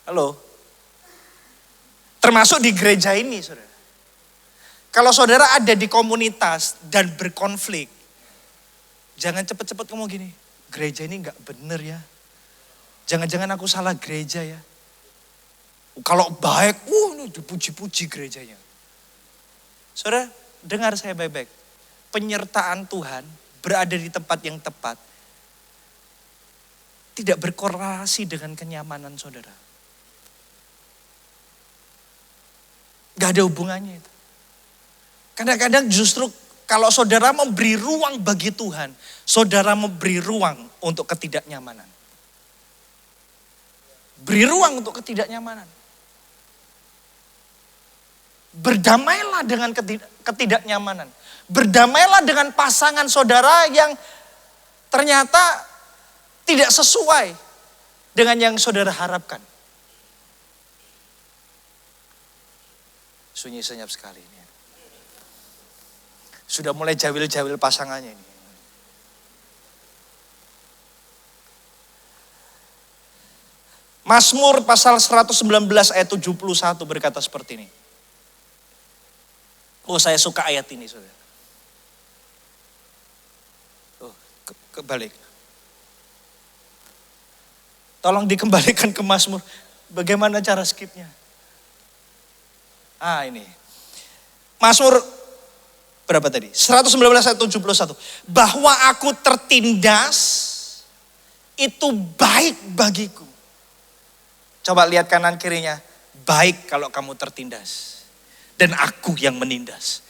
I: Halo? Termasuk di gereja ini, saudara. Kalau saudara ada di komunitas dan berkonflik, jangan cepat-cepat ngomong gini, gereja ini gak bener ya. Jangan-jangan aku salah gereja ya. Kalau baik, ini dipuji-puji gerejanya. Saudara, dengar saya baik-baik. Penyertaan Tuhan berada di tempat yang tepat tidak berkorelasi dengan kenyamanan saudara. Gak ada hubungannya itu. Kadang-kadang justru kalau saudara memberi ruang bagi Tuhan, saudara memberi ruang untuk ketidaknyamanan. Beri ruang untuk ketidaknyamanan. Berdamailah dengan ketidaknyamanan. Berdamailah dengan pasangan saudara yang ternyata tidak sesuai dengan yang saudara harapkan. Sunyi senyap sekali ini. Sudah mulai jawil-jawil pasangannya ini. Mazmur pasal 119 ayat 71 berkata seperti ini. Oh, saya suka ayat ini, saudara. Oh, kebalik. Tolong dikembalikan ke Mazmur. Bagaimana cara skipnya? Ini. Mazmur berapa tadi? 119 ayat 71. Bahwa aku tertindas itu baik bagiku. Coba lihat kanan kirinya. Baik kalau kamu tertindas. Dan aku yang menindas.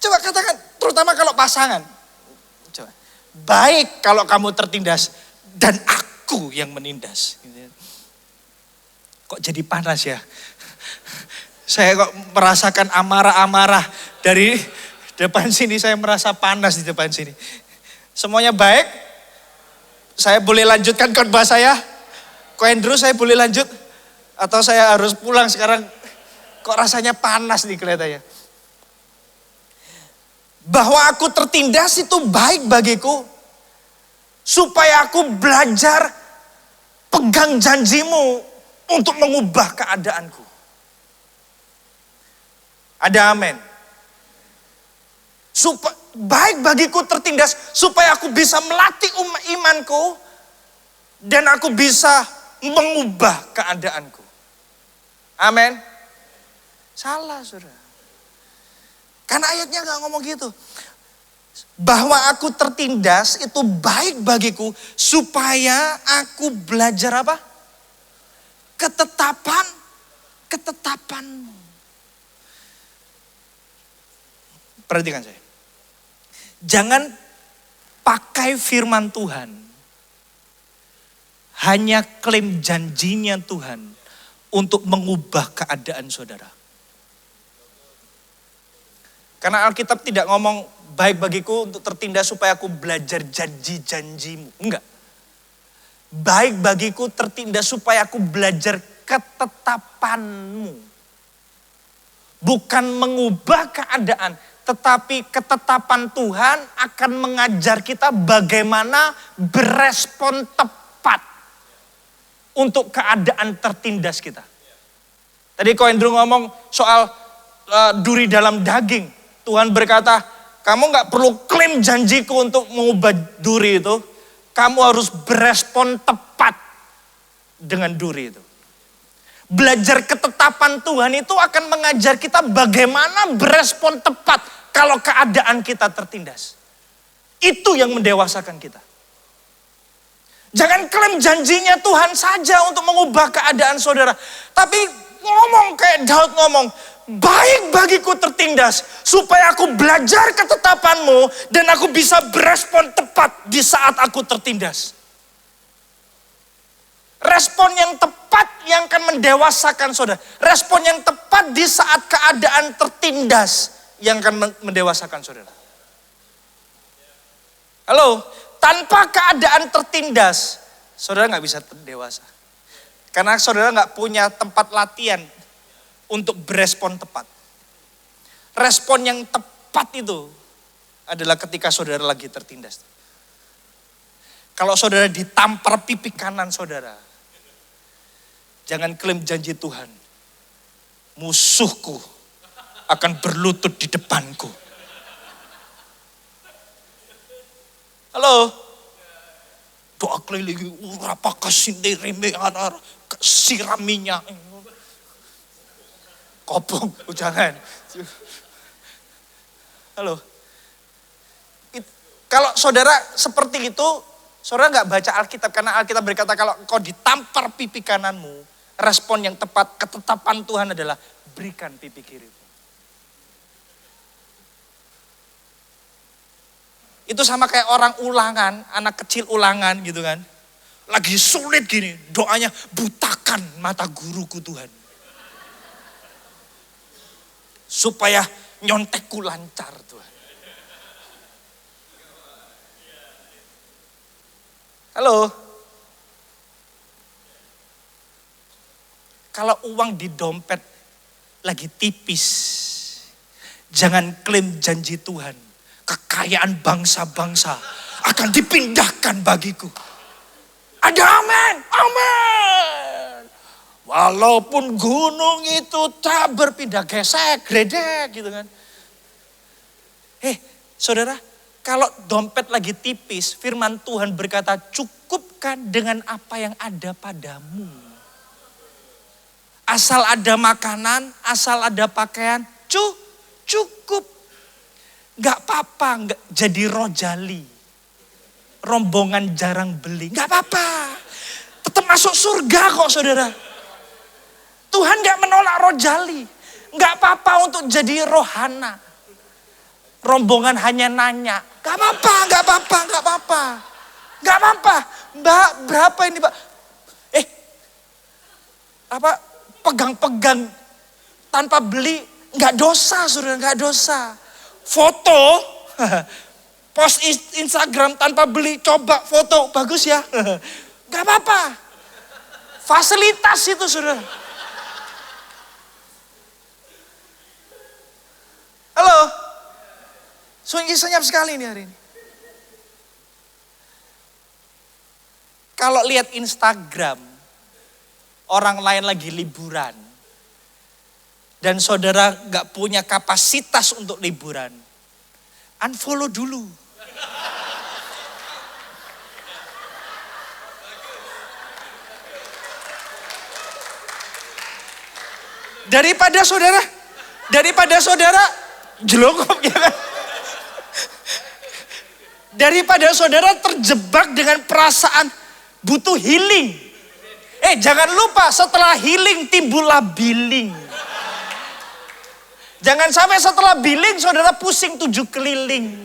I: Coba katakan, terutama kalau pasangan. Coba. Baik kalau kamu tertindas dan aku yang menindas. Kok jadi panas ya? Saya kok merasakan amarah-amarah dari depan sini. Saya merasa panas di depan sini. Semuanya baik? Saya boleh lanjutkan khotbah saya? Ko Andrew, saya boleh lanjut? Atau saya harus pulang sekarang? Kok rasanya panas nih kelihatannya. Bahwa aku tertindas itu baik bagiku. Supaya aku belajar pegang janjimu untuk mengubah keadaanku. Ada amin. Baik bagiku tertindas supaya aku bisa melatih imanku dan aku bisa mengubah keadaanku. Amin. Salah, saudara. Karena ayatnya gak ngomong gitu. Bahwa aku tertindas itu baik bagiku supaya aku belajar apa? Ketetapanmu. Perhatikan saya. Jangan pakai firman Tuhan. Hanya klaim janjinya Tuhan untuk mengubah keadaan saudara. Karena Alkitab tidak ngomong baik bagiku untuk tertindas supaya aku belajar janji-janjimu. Enggak. Baik bagiku tertindas supaya aku belajar ketetapanmu. Bukan mengubah keadaan. Tetapi ketetapan Tuhan akan mengajar kita bagaimana berespon tepat untuk keadaan tertindas kita. Tadi Ko Andrew ngomong soal duri dalam daging. Tuhan berkata, kamu gak perlu klaim janjiku untuk mengubah duri itu. Kamu harus berespon tepat dengan duri itu. Belajar ketetapan Tuhan itu akan mengajar kita bagaimana berespon tepat kalau keadaan kita tertindas. Itu yang mendewasakan kita. Jangan klaim janjinya Tuhan saja untuk mengubah keadaan saudara. Tapi ngomong kayak Daud ngomong, baik bagiku tertindas supaya aku belajar ketetapanmu dan aku bisa berespon tepat di saat aku tertindas. Respon yang tepat yang akan mendewasakan saudara. Respon yang tepat di saat keadaan tertindas yang akan mendewasakan saudara. Halo, tanpa keadaan tertindas, saudara gak bisa dewasa. Karena saudara gak punya tempat latihan untuk berespon tepat. Respon yang tepat itu adalah ketika saudara lagi tertindas. Kalau saudara ditampar pipi kanan saudara, jangan klaim janji Tuhan. Musuhku akan berlutut di depanku. Halo? Doa keliling, apa kasih reme siram minyak. Kopong, jangan. Halo? Kalau saudara seperti itu, saudara gak baca Alkitab. Karena Alkitab berkata kalau kau ditampar pipi kananmu, respon yang tepat, ketetapan Tuhan adalah berikan pipi kirimu. Itu sama kayak orang ulangan, anak kecil ulangan gitu kan. Lagi sulit gini, doanya butakan mata guruku Tuhan. Supaya nyontekku lancar Tuhan. Halo? Kalau uang di dompet lagi tipis, jangan klaim janji Tuhan. Kekayaan bangsa-bangsa akan dipindahkan bagiku. Ada amin, amin. Walaupun gunung itu tak berpindah, gesek, gredek gitu kan. Saudara, kalau dompet lagi tipis, firman Tuhan berkata, cukupkan dengan apa yang ada padamu. Asal ada makanan, asal ada pakaian, cukup. Gak apa-apa, gak jadi rojali. Rombongan jarang beli, gak apa-apa. Tetap masuk surga kok saudara. Tuhan gak menolak rojali. Gak apa-apa untuk jadi rohana. Rombongan hanya nanya, gak apa-apa. Mbak, berapa ini Pak? Pegang-pegang tanpa beli, gak dosa saudara, gak dosa. Foto, post Instagram tanpa beli, coba foto, bagus ya. Gak apa-apa. Fasilitas itu saudara. Halo? Senyap sekali nih hari ini. Kalau lihat Instagram, orang lain lagi liburan. Dan saudara gak punya kapasitas untuk liburan. Unfollow dulu. Daripada saudara jelongkok ya kan. Daripada saudara terjebak dengan perasaan butuh healing. Jangan lupa setelah healing timbullah billing. Jangan sampai setelah billing saudara pusing 7 keliling.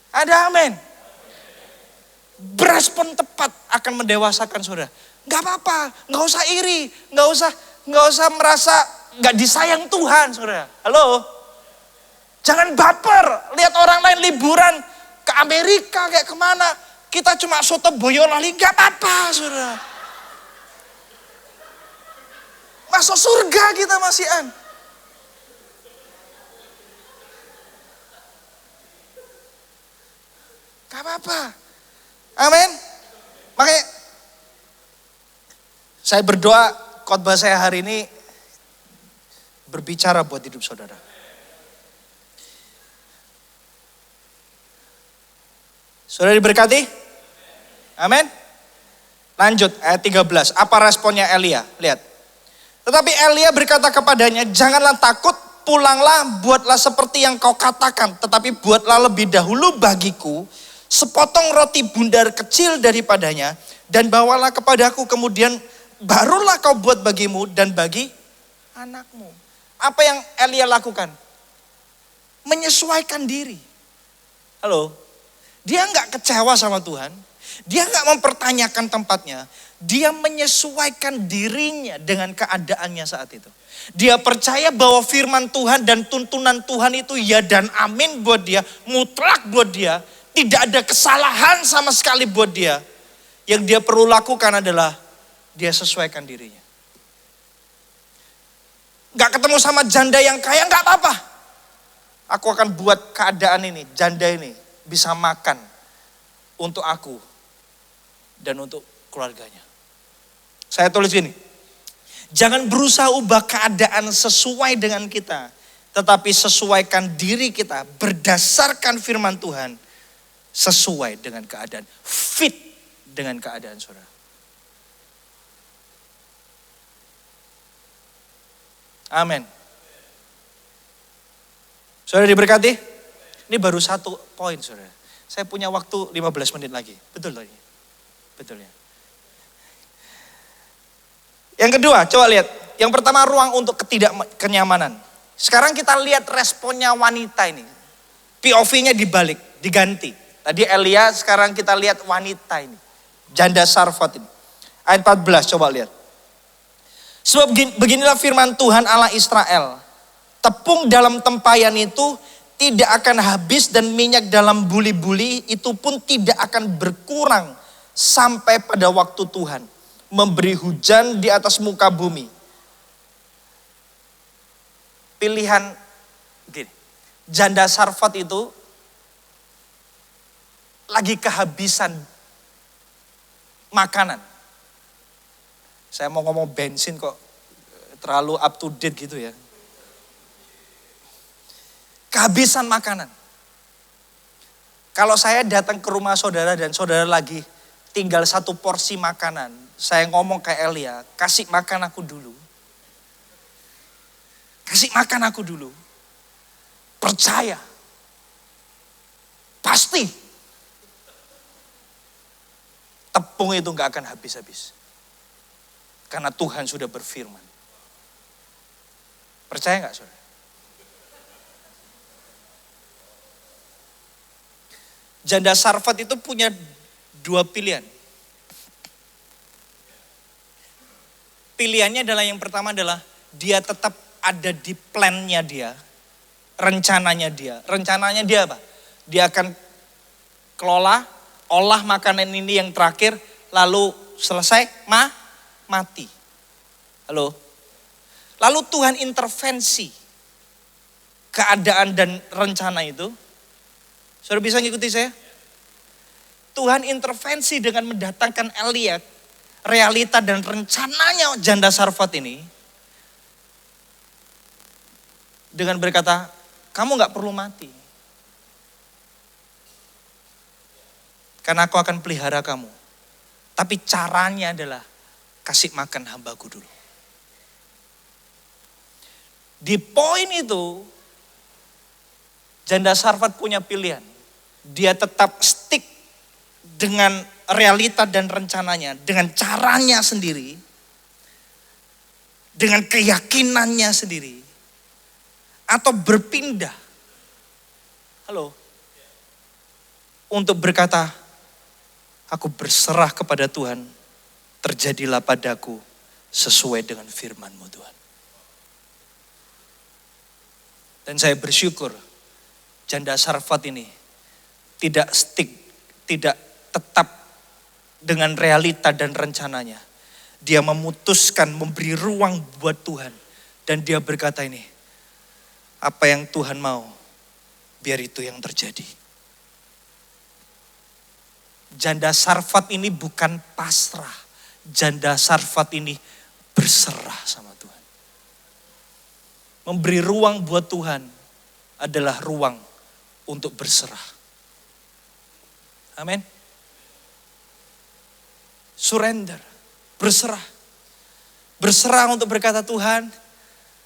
I: Ada amin. Berespon tepat akan mendewasakan saudara. Gak apa-apa, gak usah iri, gak usah merasa gak disayang Tuhan saudara. Halo? Jangan baper, lihat orang lain liburan ke Amerika kayak kemana. Kita cuma soto Boyolali, gak apa-apa saudara. Masuk surga kita masihan. Gak apa-apa. Amin. Makanya saya berdoa khotbah saya hari ini berbicara buat hidup saudara. Saudara diberkati? Amin. Lanjut ayat 13. Apa responnya Elia? Lihat. Tetapi Elia berkata kepadanya, janganlah takut, pulanglah, buatlah seperti yang kau katakan. Tetapi buatlah lebih dahulu bagiku sepotong roti bundar kecil daripadanya. Dan bawalah kepadaku, kemudian barulah kau buat bagimu dan bagi anakmu. Apa yang Elia lakukan? Menyesuaikan diri. Halo? Dia nggak kecewa sama Tuhan. Dia nggak mempertanyakan tempatnya. Dia menyesuaikan dirinya dengan keadaannya saat itu. Dia percaya bahwa firman Tuhan dan tuntunan Tuhan itu ya dan amin buat dia. Mutlak buat dia. Tidak ada kesalahan sama sekali buat dia. Yang dia perlu lakukan adalah dia sesuaikan dirinya. Gak ketemu sama janda yang kaya, gak apa-apa. Aku akan buat keadaan ini, janda ini bisa makan untuk aku dan untuk keluarganya. Saya tulis gini, jangan berusaha ubah keadaan sesuai dengan kita, tetapi sesuaikan diri kita berdasarkan firman Tuhan sesuai dengan keadaan, fit dengan keadaan saudara. Amin. Saudara diberkati? Ini baru 1 poin saudara. Saya punya waktu 15 menit lagi. Betul loh ini? Betul ya. Yang kedua, coba lihat. Yang pertama, ruang untuk ketidakkenyamanan. Sekarang kita lihat responnya wanita ini. POV-nya dibalik, diganti. Tadi Elia, sekarang kita lihat wanita ini. Janda Sarfat ini. Ayat 14, coba lihat. Sebab beginilah firman Tuhan Allah Israel. Tepung dalam tempayan itu tidak akan habis dan minyak dalam buli-buli itu pun tidak akan berkurang sampai pada waktu Tuhan memberi hujan di atas muka bumi. Pilihan gini, janda Sarfat itu lagi kehabisan makanan. Saya mau ngomong bensin kok terlalu up to date gitu ya. Kehabisan makanan. Kalau saya datang ke rumah saudara dan saudara lagi tinggal satu porsi makanan, saya ngomong ke Elia, kasih makan aku dulu. Kasih makan aku dulu. Percaya. Pasti. Tepung itu gak akan habis-habis. Karena Tuhan sudah berfirman. Percaya gak saudara? Janda Sarfat itu punya dua pilihan. Pilihannya adalah yang pertama adalah dia tetap ada di plannya dia. Rencananya dia. Rencananya dia apa? Dia akan kelola, olah makanan ini yang terakhir, lalu selesai, mati. Halo? Lalu Tuhan intervensi keadaan dan rencana itu. Saudara bisa ngikuti saya? Tuhan intervensi dengan mendatangkan Elia, realita dan rencananya janda Sarfat ini. Dengan berkata, kamu gak perlu mati. Karena aku akan pelihara kamu. Tapi caranya adalah kasih makan hambaku dulu. Di poin itu, janda Sarfat punya pilihan. Dia tetap stick dengan realita dan rencananya, dengan caranya sendiri, dengan keyakinannya sendiri, atau berpindah. Halo? Untuk berkata, aku berserah kepada Tuhan, terjadilah padaku sesuai dengan firman-Mu Tuhan. Dan saya bersyukur, janda Sarfat ini tidak tetap dengan realita dan rencananya. Dia memutuskan memberi ruang buat Tuhan. Dan dia berkata ini, apa yang Tuhan mau, biar itu yang terjadi. Janda Sarfat ini bukan pasrah. Janda Sarfat ini berserah sama Tuhan. Memberi ruang buat Tuhan adalah ruang untuk berserah. Amin. Surrender, berserah. Berserah untuk berkata, Tuhan,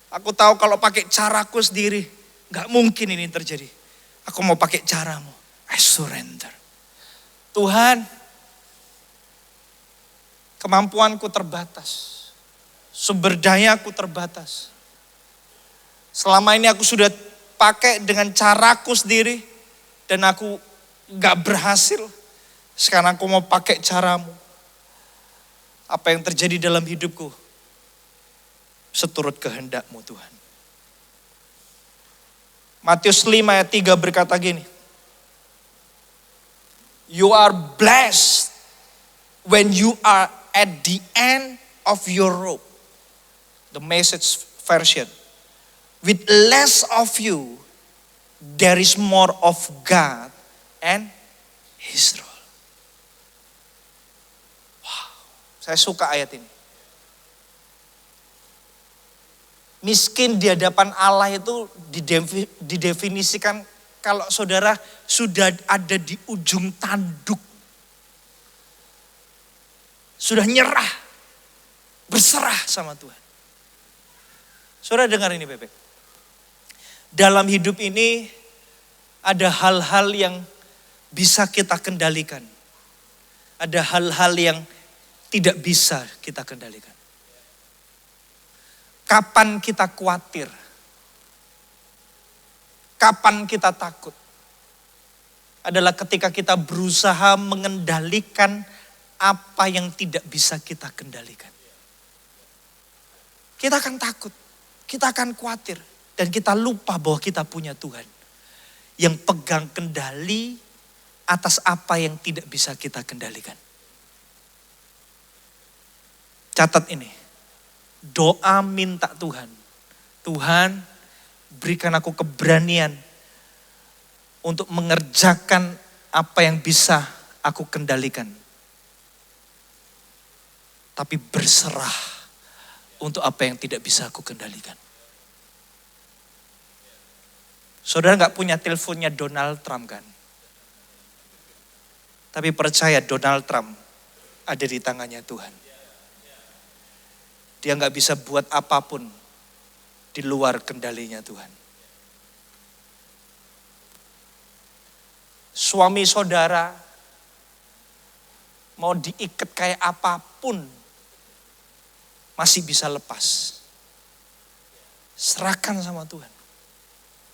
I: aku tahu kalau pakai caraku sendiri, gak mungkin ini terjadi. Aku mau pakai caramu. I surrender. Tuhan, kemampuanku terbatas. Sumber dayaku terbatas. Selama ini aku sudah pakai dengan caraku sendiri dan aku gak berhasil. Sekarang aku mau pakai caramu. Apa yang terjadi dalam hidupku seturut kehendak-Mu Tuhan. Matius 5 ayat 3 berkata gini. You are blessed when you are at the end of your rope. The Message version. With less of you, there is more of God and His role. Wow, saya suka ayat ini. Miskin di hadapan Allah itu didefinisikan kalau saudara sudah ada di ujung tanduk. Sudah nyerah, berserah sama Tuhan. Saudara dengar ini Bebek. Dalam hidup ini ada hal-hal yang bisa kita kendalikan. Ada hal-hal yang tidak bisa kita kendalikan. Kapan kita khawatir? Kapan kita takut? Adalah ketika kita berusaha mengendalikan apa yang tidak bisa kita kendalikan. kita akan takut, kita akan khawatir, dan kita lupa bahwa kita punya Tuhan yang pegang kendali atas apa yang tidak bisa kita kendalikan. Catat ini, doa minta Tuhan, Tuhan berikan aku keberanian untuk mengerjakan apa yang bisa aku kendalikan. Tapi berserah untuk apa yang tidak bisa aku kendalikan. Saudara gak punya teleponnya Donald Trump kan? Tapi percaya Donald Trump ada di tangannya Tuhan. Dia gak bisa buat apapun di luar kendalinya Tuhan. Suami saudara mau diikat kayak apapun masih bisa lepas. Serahkan sama Tuhan.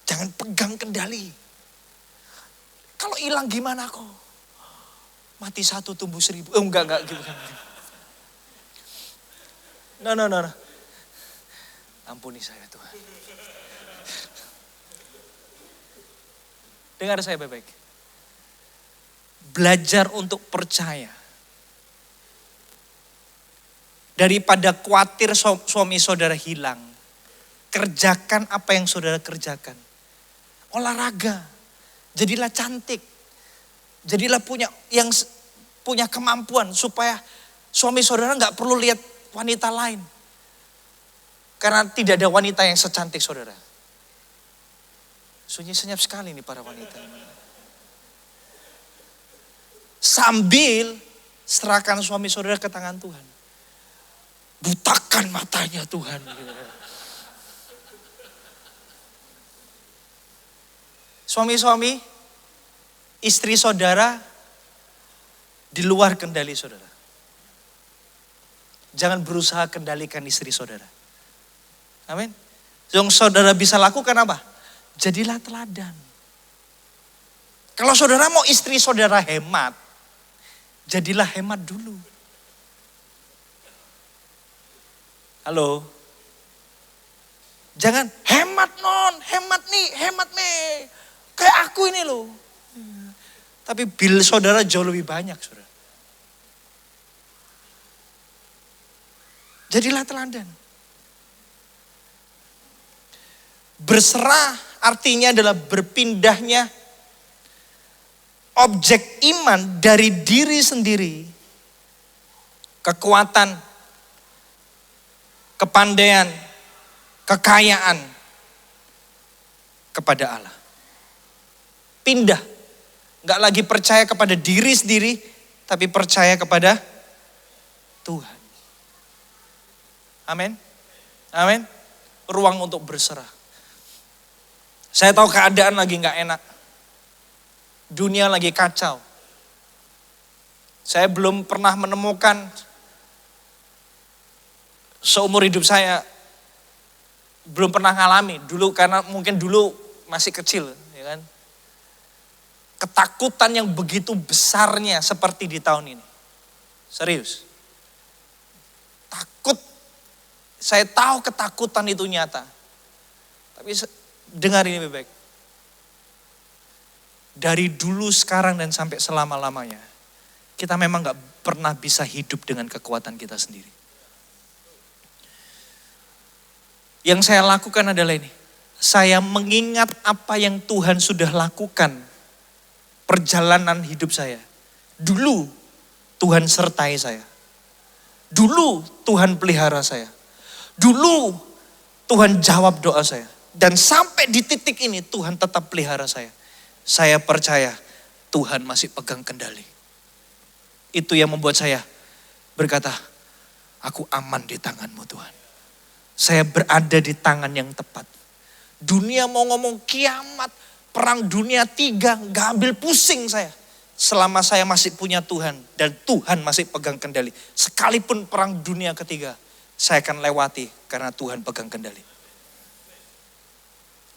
I: Jangan pegang kendali. Kalau hilang gimana kok? Mati 1 tumbuh 1000. Enggak gitu kan. No. Ampuni saya Tuhan. Dengar saya baik-baik. Belajar untuk percaya. Daripada khawatir suami saudara hilang. Kerjakan apa yang saudara kerjakan. Olahraga. Jadilah cantik. Jadilah punya kemampuan supaya suami saudara gak perlu lihat wanita lain. Karena tidak ada wanita yang secantik saudara. Sunyi senyap sekali nih para wanita. Sambil serahkan suami saudara ke tangan Tuhan. Butakan matanya Tuhan. Suami-suami, istri saudara di luar kendali saudara. Jangan berusaha kendalikan istri saudara. Amin. Yang saudara bisa lakukan apa? Jadilah teladan. Kalau saudara mau istri saudara hemat, jadilah hemat dulu. Halo. Jangan hemat non, hemat nih, hemat nih. Kayak aku ini loh. Tapi bil saudara jauh lebih banyak saudara. Jadilah teladan. Berserah artinya adalah berpindahnya objek iman dari diri sendiri, kekuatan, kepandaian, kekayaan kepada Allah. Pindah, gak lagi percaya kepada diri sendiri, tapi percaya kepada Tuhan. Amin. Amin. Ruang untuk berserah. Saya tahu keadaan lagi gak enak. Dunia lagi kacau. Saya belum pernah menemukan seumur hidup saya, belum pernah ngalami dulu karena mungkin dulu masih kecil, ya kan? Ketakutan yang begitu besarnya seperti di tahun ini. Serius. Takut. Saya tahu ketakutan itu nyata. Tapi dengar ini baik-baik. Dari dulu, sekarang, dan sampai selama-lamanya. Kita memang gak pernah bisa hidup dengan kekuatan kita sendiri. Yang saya lakukan adalah ini. Saya mengingat apa yang Tuhan sudah lakukan. Perjalanan hidup saya. Dulu Tuhan sertai saya. Dulu Tuhan pelihara saya. Dulu Tuhan jawab doa saya. Dan sampai di titik ini Tuhan tetap pelihara saya. Saya percaya Tuhan masih pegang kendali. Itu yang membuat saya berkata, aku aman di tangan-Mu Tuhan. Saya berada di tangan yang tepat. Dunia mau ngomong kiamat, perang dunia 3, gak ambil pusing saya. Selama saya masih punya Tuhan dan Tuhan masih pegang kendali. Sekalipun perang dunia ketiga, saya akan lewati karena Tuhan pegang kendali.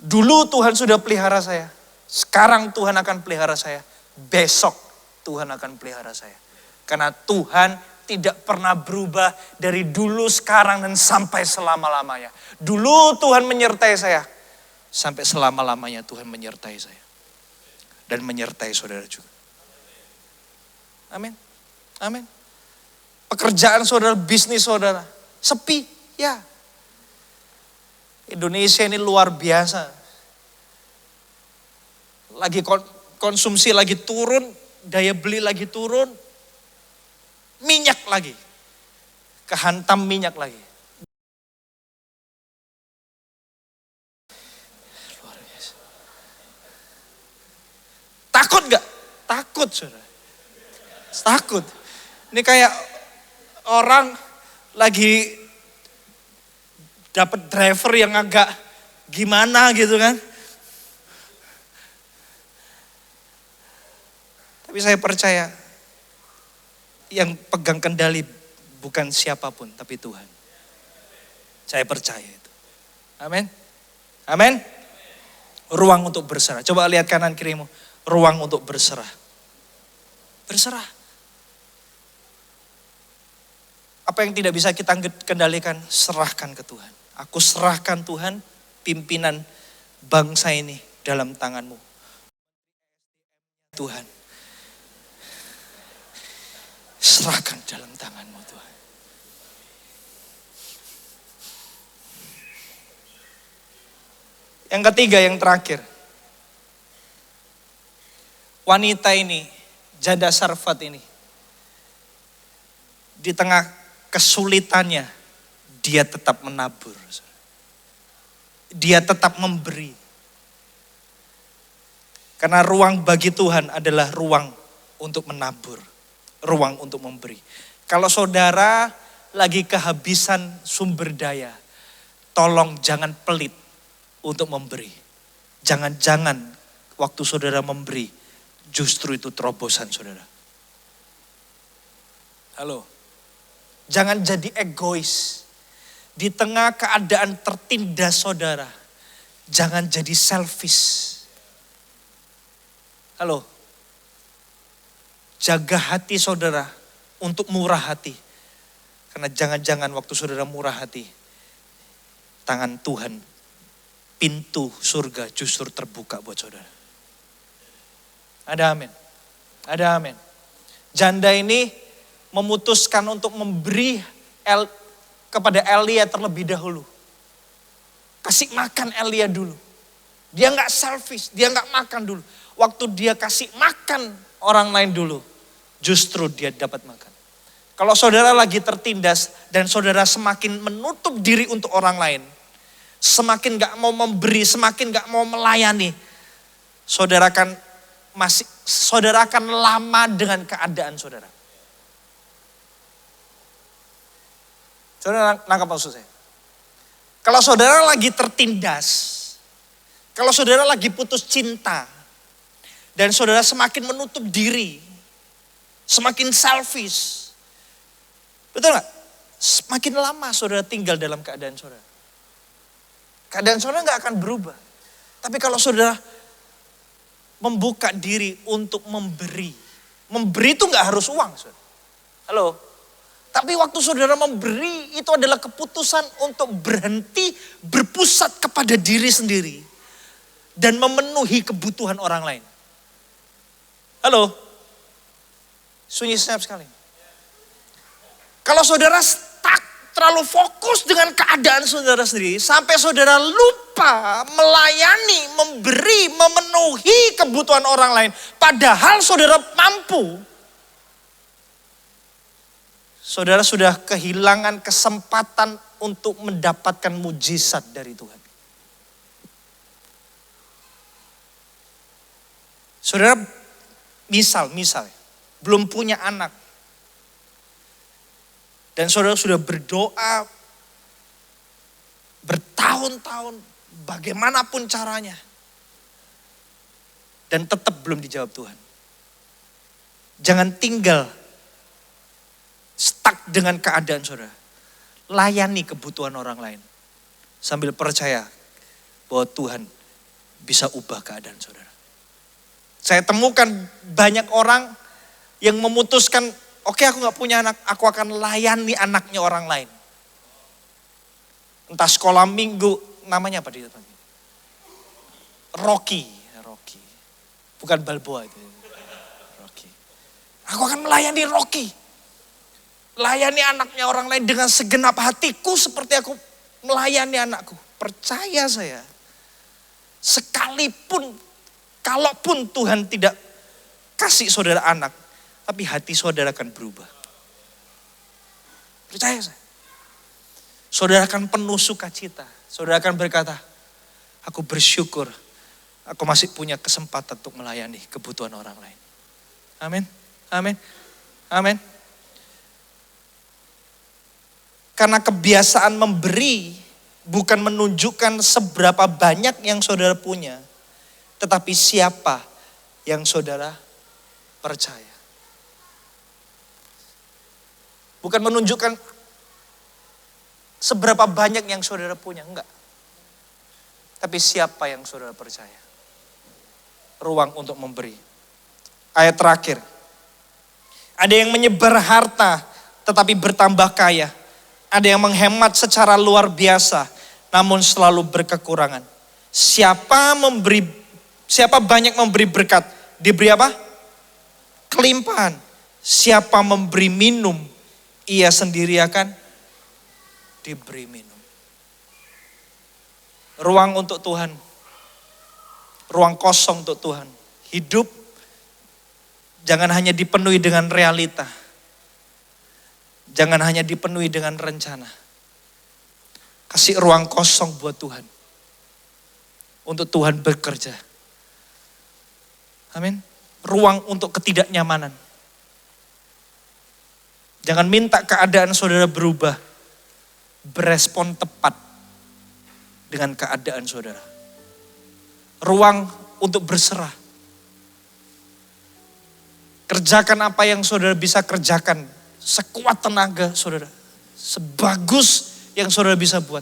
I: Dulu Tuhan sudah pelihara saya. Sekarang Tuhan akan pelihara saya. Besok Tuhan akan pelihara saya. Karena Tuhan tidak pernah berubah dari dulu, sekarang, dan sampai selama-lamanya. Dulu Tuhan menyertai saya, sampai selama-lamanya Tuhan menyertai saya. Dan menyertai saudara juga. Amin. Amin. Pekerjaan saudara, bisnis saudara, sepi, ya. Indonesia ini luar biasa. Lagi konsumsi lagi turun, daya beli lagi turun, minyak lagi, kehantam minyak lagi. Luar biasa. Takut gak? Takut saudara. Takut. Ini kayak orang lagi dapat driver yang agak gimana gitu kan. Tapi saya percaya yang pegang kendali bukan siapapun tapi Tuhan. Saya percaya itu. Amin. Amin. Ruang untuk berserah. Coba lihat kanan kirimu. Ruang untuk berserah. Berserah. Apa yang tidak bisa kita kendalikan, serahkan ke Tuhan. Aku serahkan Tuhan pimpinan bangsa ini dalam tanganmu. Tuhan. Serahkan dalam tanganmu Tuhan. Yang ketiga, yang terakhir. Wanita ini, janda Sarfat ini. Di tengah kesulitannya, dia tetap menabur. Dia tetap memberi. Karena ruang bagi Tuhan adalah ruang untuk menabur. Ruang untuk memberi. Kalau saudara lagi kehabisan sumber daya, tolong jangan pelit untuk memberi. Jangan-jangan waktu saudara memberi, justru itu terobosan saudara. Halo. Jangan jadi egois. Di tengah keadaan tertindas saudara, jangan jadi selfish. Halo. Jaga hati saudara untuk murah hati. Karena jangan-jangan waktu saudara murah hati, tangan Tuhan, pintu surga justru terbuka buat saudara. Ada amin. Ada amin. Janda ini memutuskan untuk memberi kepada Elia terlebih dahulu. Kasih makan Elia dulu. Dia gak selfish, dia gak makan dulu. Waktu dia kasih makan orang lain dulu, justru dia dapat makan. Kalau saudara lagi tertindas dan saudara semakin menutup diri untuk orang lain, semakin gak mau memberi, semakin gak mau melayani, saudara akan lama dengan keadaan saudara. Saudara nangkap maksud saya? Kalau saudara lagi tertindas, kalau saudara lagi putus cinta, dan saudara semakin menutup diri, semakin selfish, betul gak? Semakin lama saudara tinggal dalam keadaan saudara. Keadaan saudara gak akan berubah. Tapi kalau saudara membuka diri untuk memberi. Memberi itu gak harus uang. Saudara. Halo? Tapi waktu saudara memberi itu adalah keputusan untuk berhenti berpusat kepada diri sendiri. Dan memenuhi kebutuhan orang lain. Halo? Sunyi senyap sekali. Kalau saudara terlalu fokus dengan keadaan saudara sendiri. Sampai saudara lupa melayani, memberi, memenuhi kebutuhan orang lain. Padahal saudara mampu. Saudara sudah kehilangan kesempatan untuk mendapatkan mujizat dari Tuhan. Saudara misal, belum punya anak. Dan saudara sudah berdoa bertahun-tahun bagaimanapun caranya. Dan tetap belum dijawab Tuhan. Jangan tinggal stuck dengan keadaan saudara. Layani kebutuhan orang lain. Sambil percaya bahwa Tuhan bisa ubah keadaan saudara. Saya temukan banyak orang yang memutuskan Oke, aku gak punya anak, aku akan layani anaknya orang lain. Entah sekolah minggu, namanya apa dia? Rocky. Bukan Balboa itu. Rocky. Aku akan melayani Rocky. Layani anaknya orang lain dengan segenap hatiku seperti aku melayani anakku. Percaya saya. Sekalipun, kalaupun Tuhan tidak kasih saudara anak, tapi hati saudara akan berubah. Percaya saya. Saudara akan penuh sukacita. Saudara akan berkata, aku bersyukur aku masih punya kesempatan untuk melayani kebutuhan orang lain. Amin. Amin. Amin. Karena kebiasaan memberi bukan menunjukkan seberapa banyak yang saudara punya, tetapi siapa yang saudara percaya. Bukan menunjukkan seberapa banyak yang saudara punya, enggak. Tapi siapa yang saudara percaya. Ruang untuk memberi. Ayat terakhir. Ada yang menyebar harta tetapi bertambah kaya. Ada yang menghemat secara luar biasa namun selalu berkekurangan. Siapa banyak memberi berkat, diberi apa? Kelimpahan. Siapa memberi minum, ia sendiri akan diberi minum. Ruang untuk Tuhan. Ruang kosong untuk Tuhan. Hidup jangan hanya dipenuhi dengan realita. Jangan hanya dipenuhi dengan rencana. Kasih ruang kosong buat Tuhan. Untuk Tuhan bekerja. Amin. Ruang untuk ketidaknyamanan. Jangan minta keadaan saudara berubah. Berespon tepat dengan keadaan saudara. Ruang untuk berserah. Kerjakan apa yang saudara bisa kerjakan. Sekuat tenaga saudara. Sebagus yang saudara bisa buat.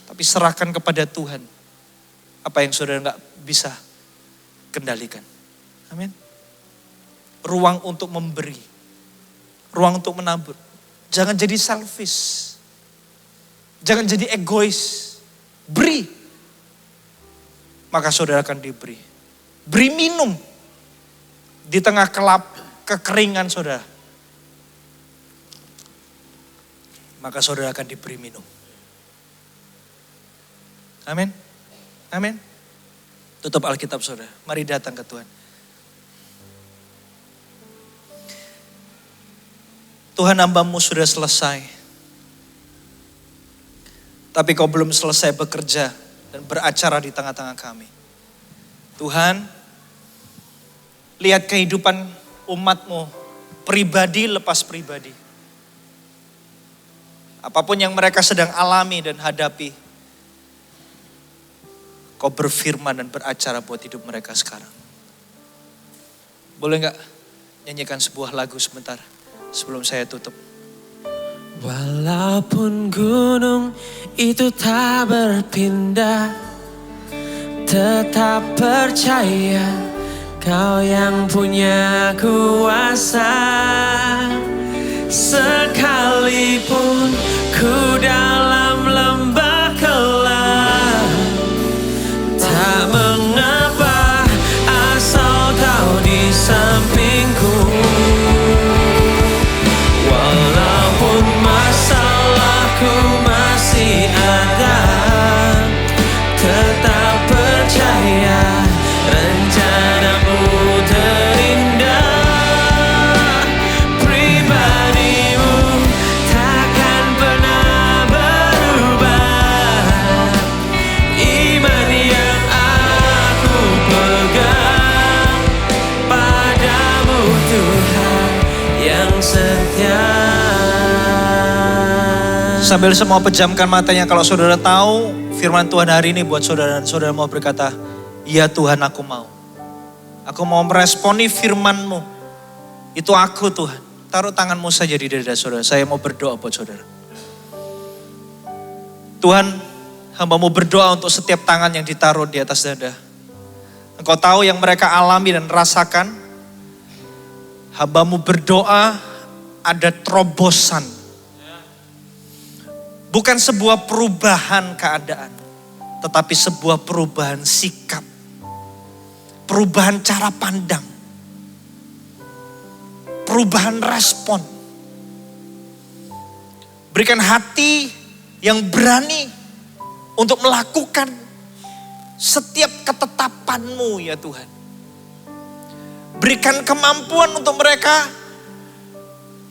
I: Tapi serahkan kepada Tuhan. Apa yang saudara gak bisa kendalikan. Amin. Ruang untuk memberi. Ruang untuk menabur. Jangan jadi selfish. Jangan jadi egois. Beri. Maka saudara akan diberi. Beri minum. Di tengah kekeringan saudara. Maka saudara akan diberi minum. Amin. Amin. Tutup Alkitab saudara. Mari datang ke Tuhan. Tuhan, hamba-Mu sudah selesai. Tapi Kau belum selesai bekerja dan beracara di tengah-tengah kami. Tuhan, lihat kehidupan umat-Mu, pribadi lepas pribadi. Apapun yang mereka sedang alami dan hadapi, Kau berfirman dan beracara buat hidup mereka sekarang. Boleh gak nyanyikan sebuah lagu sebentar sebelum saya tutup?
H: Walaupun gunung itu tak berpindah, tetap percaya Kau yang punya kuasa. Sekalipun ku dalam lembah gelap, tak mengapa asal Kau di sampingku. Walaupun masalahku masih ada, tetap percaya rencana-Mu terindah. Pribadi-Mu takkan pernah berubah. Iman yang aku pegang padamu Tuhan yang setia.
I: Sambil semua pejamkan matanya, kalau saudara tahu firman Tuhan hari ini buat saudara dan saudara mau berkata, ya Tuhan aku mau. Aku mau meresponi firman-Mu. Itu aku Tuhan. Taruh tanganmu saja di dada saudara. Saya mau berdoa buat saudara. Tuhan, hamba-Mu berdoa untuk setiap tangan yang ditaruh di atas dada. Engkau tahu yang mereka alami dan rasakan. Hamba-Mu berdoa ada terobosan. Bukan sebuah perubahan keadaan, tetapi sebuah perubahan sikap. Perubahan cara pandang. Perubahan respon. Berikan hati yang berani untuk melakukan setiap ketetapan-Mu ya Tuhan. Berikan kemampuan untuk mereka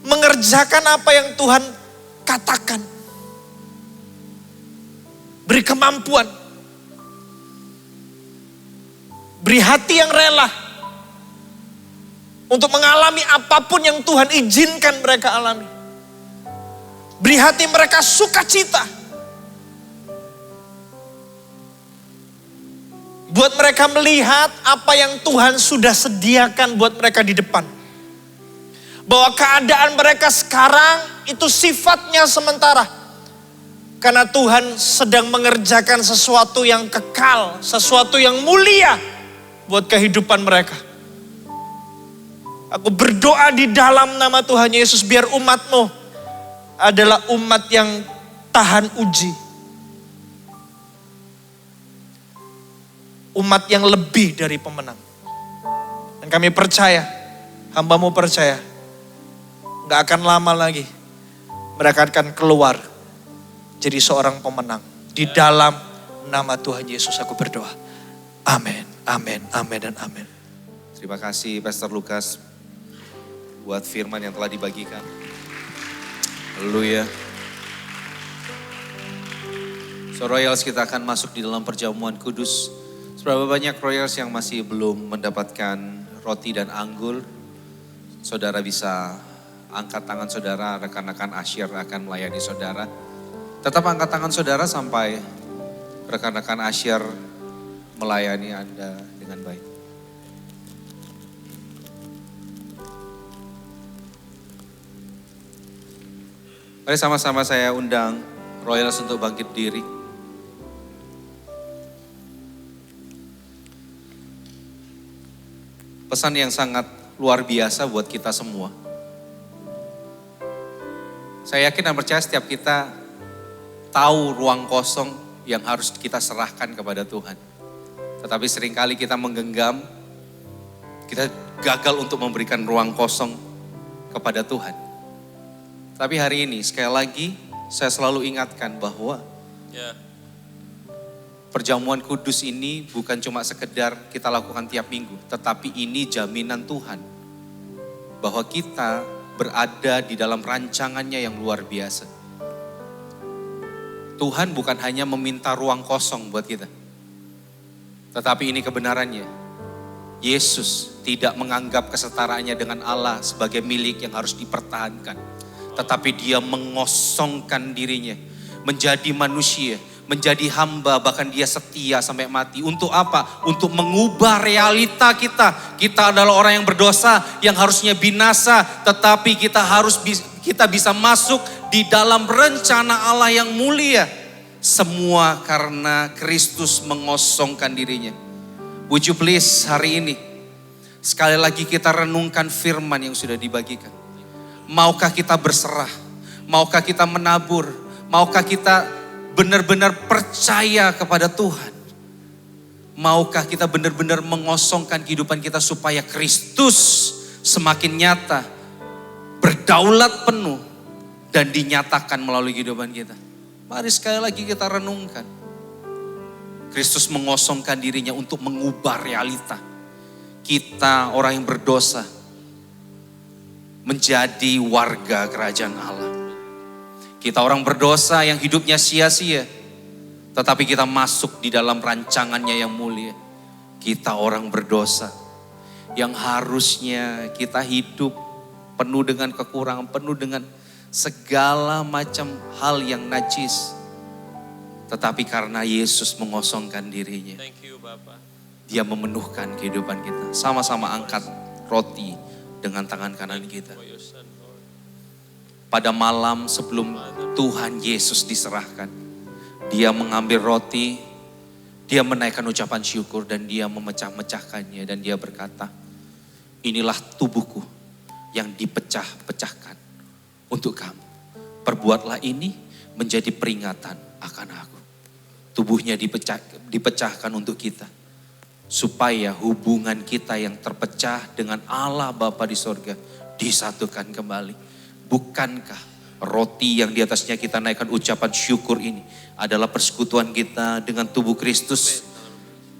I: mengerjakan apa yang Tuhan katakan. Beri kemampuan. Beri hati yang rela untuk mengalami apapun yang Tuhan izinkan mereka alami. Beri hati mereka sukacita. Buat mereka melihat apa yang Tuhan sudah sediakan buat mereka di depan. Bahwa keadaan mereka sekarang itu sifatnya sementara. Karena Tuhan sedang mengerjakan sesuatu yang kekal, sesuatu yang mulia buat kehidupan mereka. Aku berdoa di dalam nama Tuhan Yesus biar umat-Mu adalah umat yang tahan uji. Umat yang lebih dari pemenang. Dan kami percaya, hamba-Mu percaya, gak akan lama lagi mereka akan keluar jadi seorang pemenang. Di dalam nama Tuhan Yesus aku berdoa. Amin, amin, amin, dan amin.
J: Terima kasih Pastor Lukas buat firman yang telah dibagikan. Haleluya. So Royals, kita akan masuk di dalam perjamuan kudus. Seberapa banyak Royals yang masih belum mendapatkan roti dan anggur? Saudara bisa angkat tangan saudara, rekan-rekan asyir akan melayani saudara. Tetap angkat tangan saudara sampai rekan-rekan asyir melayani Anda dengan baik. Mari sama-sama saya undang Royals untuk bangkit diri. Pesan yang sangat luar biasa buat kita semua. Saya yakin dan percaya setiap kita tahu ruang kosong yang harus kita serahkan kepada Tuhan. Tetapi seringkali kita menggenggam, kita gagal untuk memberikan ruang kosong kepada Tuhan. Tapi hari ini sekali lagi saya selalu ingatkan bahwa perjamuan kudus ini bukan cuma sekedar kita lakukan tiap minggu. Tetapi ini jaminan Tuhan bahwa kita berada di dalam rancangannya yang luar biasa. Tuhan bukan hanya meminta ruang kosong buat kita. Tetapi ini kebenarannya. Yesus tidak menganggap kesetaraannya dengan Allah sebagai milik yang harus dipertahankan. Tetapi dia mengosongkan dirinya. Menjadi manusia, menjadi hamba, bahkan dia setia sampai mati. Untuk apa? Untuk mengubah realita kita. Kita adalah orang yang berdosa, yang harusnya binasa. Tetapi kita bisa masuk di dalam rencana Allah yang mulia. Semua karena Kristus mengosongkan dirinya. Would you please hari ini sekali lagi kita renungkan firman yang sudah dibagikan. Maukah kita berserah? Maukah kita menabur? Maukah kita benar-benar percaya kepada Tuhan? Maukah kita benar-benar mengosongkan kehidupan kita supaya Kristus semakin nyata, berdaulat penuh, dan dinyatakan melalui kehidupan kita? Mari sekali lagi kita renungkan. Kristus mengosongkan dirinya untuk mengubah realita. Kita orang yang berdosa menjadi warga kerajaan Allah. Kita orang berdosa yang hidupnya sia-sia, tetapi kita masuk di dalam rancangannya yang mulia. Kita orang berdosa yang harusnya kita hidup penuh dengan kekurangan, penuh dengan segala macam hal yang najis. Tetapi karena Yesus mengosongkan dirinya, Dia memenuhkan kehidupan kita. Sama-sama angkat roti dengan tangan kanan kita. Pada malam sebelum Tuhan Yesus diserahkan, Dia mengambil roti, Dia menaikkan ucapan syukur dan Dia memecah-mecahkannya. Dan Dia berkata, inilah tubuhku yang dipecah-pecahkan untuk kamu. Perbuatlah ini menjadi peringatan akan aku. Tubuhnya dipecahkan untuk kita. Supaya hubungan kita yang terpecah dengan Allah Bapa di sorga disatukan kembali. Bukankah roti yang di atasnya kita naikkan ucapan syukur ini adalah persekutuan kita dengan tubuh Kristus?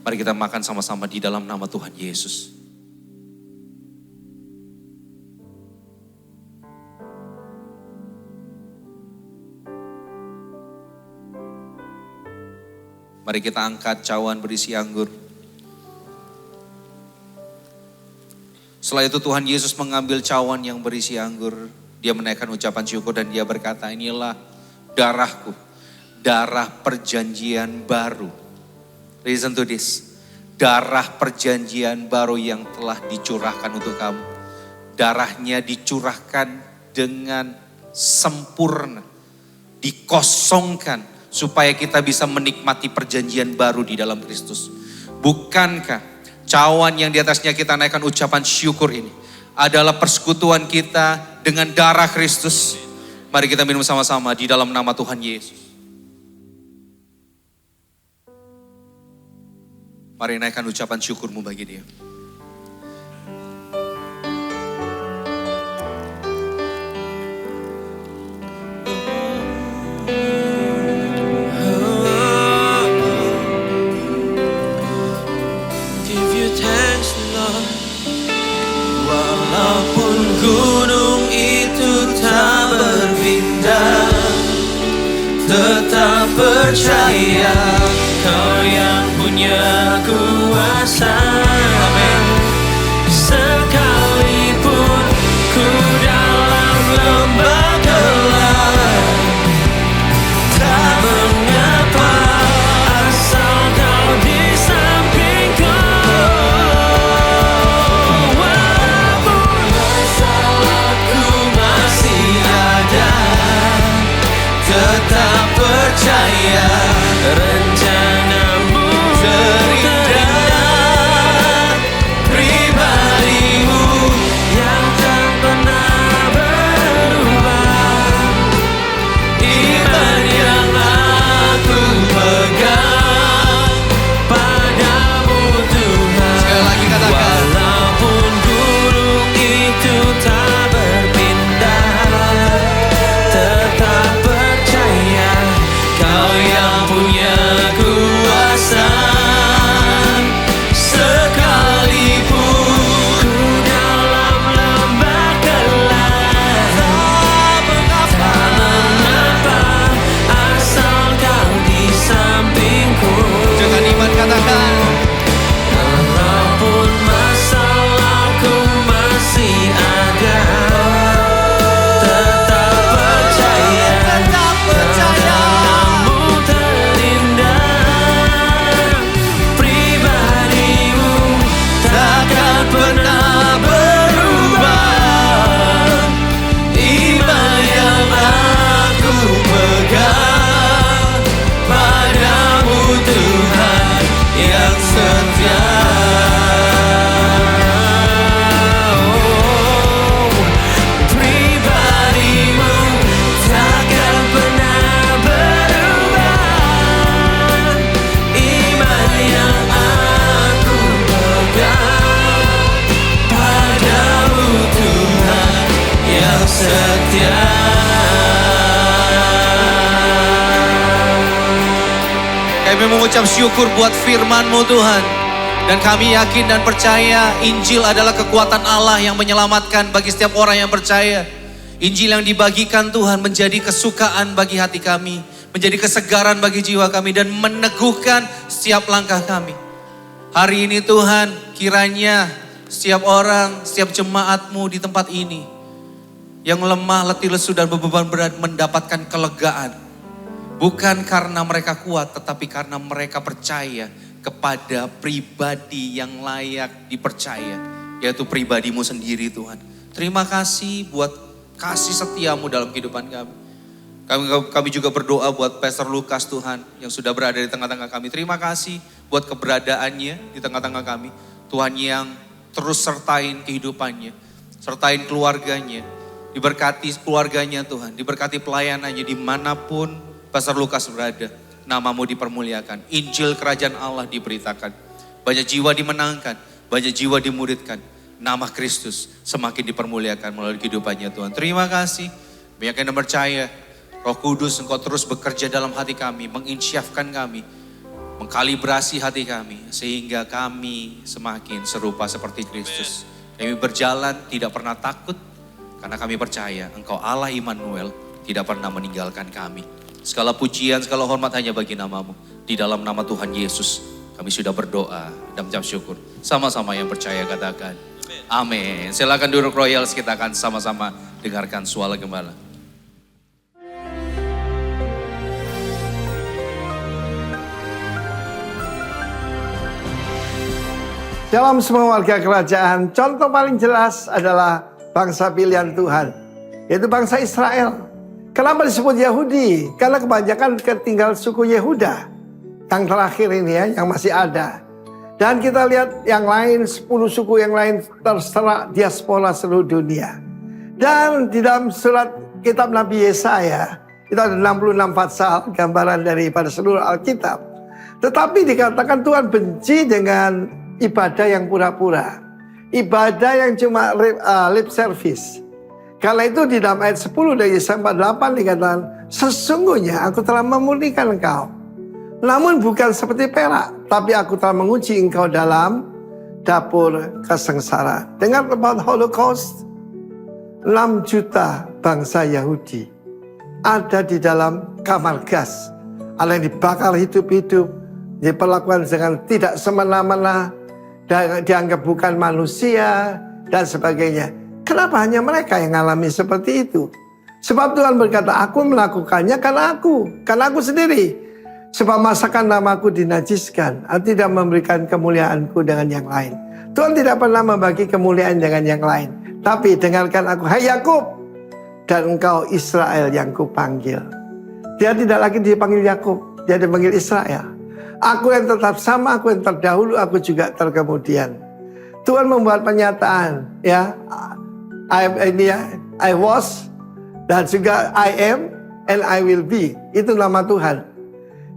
J: Mari kita makan sama-sama di dalam nama Tuhan Yesus. Mari kita angkat cawan berisi anggur. Setelah itu Tuhan Yesus mengambil cawan yang berisi anggur. Dia menaikkan ucapan syukur dan dia berkata, inilah darahku, darah perjanjian baru. Listen to this. Darah perjanjian baru yang telah dicurahkan untuk kamu. Darahnya dicurahkan dengan sempurna. Dikosongkan supaya kita bisa menikmati perjanjian baru di dalam Kristus. Bukankah cawan yang di atasnya kita naikkan ucapan syukur ini adalah persekutuan kita dengan darah Kristus? Mari kita minum sama-sama di dalam nama Tuhan Yesus. Mari naikkan ucapan syukurmu bagi dia.
H: Walaupun gunung itu tak berpindah, tetap percaya Kau yang punya kuasa. Amin. Sekalipun ku dalam lembah gelap, tak mengapa asal Kau di sampingku. Walaupun masalahku masih ada, tetap percaya rencanamu terindah. Pribadimu yang tak pernah berubah, iman yang aku pegang padamu Tuhan.
J: Sekali lagi katakan.
H: Walaupun gunung itu tak berpindah, tetap percaya Kau yang punya kuasa. Sekalipun ku dalam lembah gelap, tak mengapa asal Kau di sampingku.
J: Dengan iman katakan.
H: Walaupun masalahku masih ada, tetap percaya rencanamu terindah. Pribadimu takkan pernah berubah, iman yang aku pegang padamu Tuhan yang setia. Pribadimu takkan pernah berubah, iman yang aku pegang padamu Tuhan yang setia.
J: Kami mengucap syukur buat firman-Mu Tuhan. Dan kami yakin dan percaya Injil adalah kekuatan Allah yang menyelamatkan bagi setiap orang yang percaya. Injil yang dibagikan Tuhan menjadi kesukaan bagi hati kami, menjadi kesegaran bagi jiwa kami dan meneguhkan setiap langkah kami. Hari ini Tuhan, kiranya setiap orang, setiap jemaat-Mu di tempat ini yang lemah, letih, lesu dan beban berat mendapatkan kelegaan. Bukan karena mereka kuat, tetapi karena mereka percaya kepada pribadi yang layak dipercaya, yaitu pribadi-Mu sendiri Tuhan. Terima kasih buat kasih setia-Mu dalam kehidupan kami. Kami juga berdoa buat Pastor Lukas Tuhan yang sudah berada di tengah-tengah kami. Terima kasih buat keberadaannya di tengah-tengah kami. Tuhan yang terus sertain kehidupannya, sertain keluarganya. Diberkati keluarganya Tuhan, diberkati pelayanannya dimanapun Pastor Lukas berada. Namamu dipermuliakan, Injil Kerajaan Allah diberitakan. Banyak jiwa dimenangkan, banyak jiwa dimuridkan. Nama Kristus semakin dipermuliakan melalui kehidupannya Tuhan. Terima kasih, banyak yang percaya. Roh Kudus, Engkau terus bekerja dalam hati kami, menginsyafkan kami, mengkalibrasi hati kami, sehingga kami semakin serupa seperti Kristus. Kami berjalan tidak pernah takut, karena kami percaya Engkau Allah Immanuel tidak pernah meninggalkan kami. Segala pujian, segala hormat hanya bagi namamu. Di dalam nama Tuhan Yesus kami sudah berdoa dan mengucap syukur. Sama-sama yang percaya katakan amin. Silakan duduk Royals, kita akan sama-sama dengarkan suara gembala.
K: Shalom semua warga kerajaan. Contoh paling jelas adalah bangsa pilihan Tuhan, yaitu bangsa Israel. Kenapa disebut Yahudi? Karena kebanyakan tinggal suku Yehuda yang terakhir ini ya, yang masih ada. Dan kita lihat yang lain, 10 suku yang lain terserak diaspora seluruh dunia. Dan di dalam surat kitab Nabi Yesaya, itu ada 66 pasal gambaran daripada seluruh Alkitab. Tetapi dikatakan Tuhan benci dengan ibadah yang pura-pura. Ibadah yang cuma lip service. Karena itu di dalam ayat 10 dari Yesaya 48 dikatakan, sesungguhnya aku telah memurnikan engkau. Namun bukan seperti perak, tapi aku telah menguji engkau dalam dapur kesengsaraan. Dengar tentang Holocaust, 6 juta bangsa Yahudi ada di dalam kamar gas. Ada yang dibakar hidup-hidup, diperlakukan dengan tidak semena-mena, dianggap bukan manusia, dan sebagainya. Kenapa hanya mereka yang mengalami seperti itu? Sebab Tuhan berkata, aku melakukannya karena aku sendiri. Sebab masakan namaku dinajiskan, aku tidak memberikan kemuliaanku dengan yang lain. Tuhan tidak pernah membagi kemuliaan dengan yang lain. Tapi dengarkan aku, hai Yakub, dan engkau Israel yang kupanggil. Dia tidak lagi dipanggil Yakub, dia dipanggil Israel. Aku yang tetap sama, aku yang terdahulu, aku juga terkemudian. Tuhan membuat pernyataan, ya, I was, dan juga I am, and I will be. Itu nama Tuhan.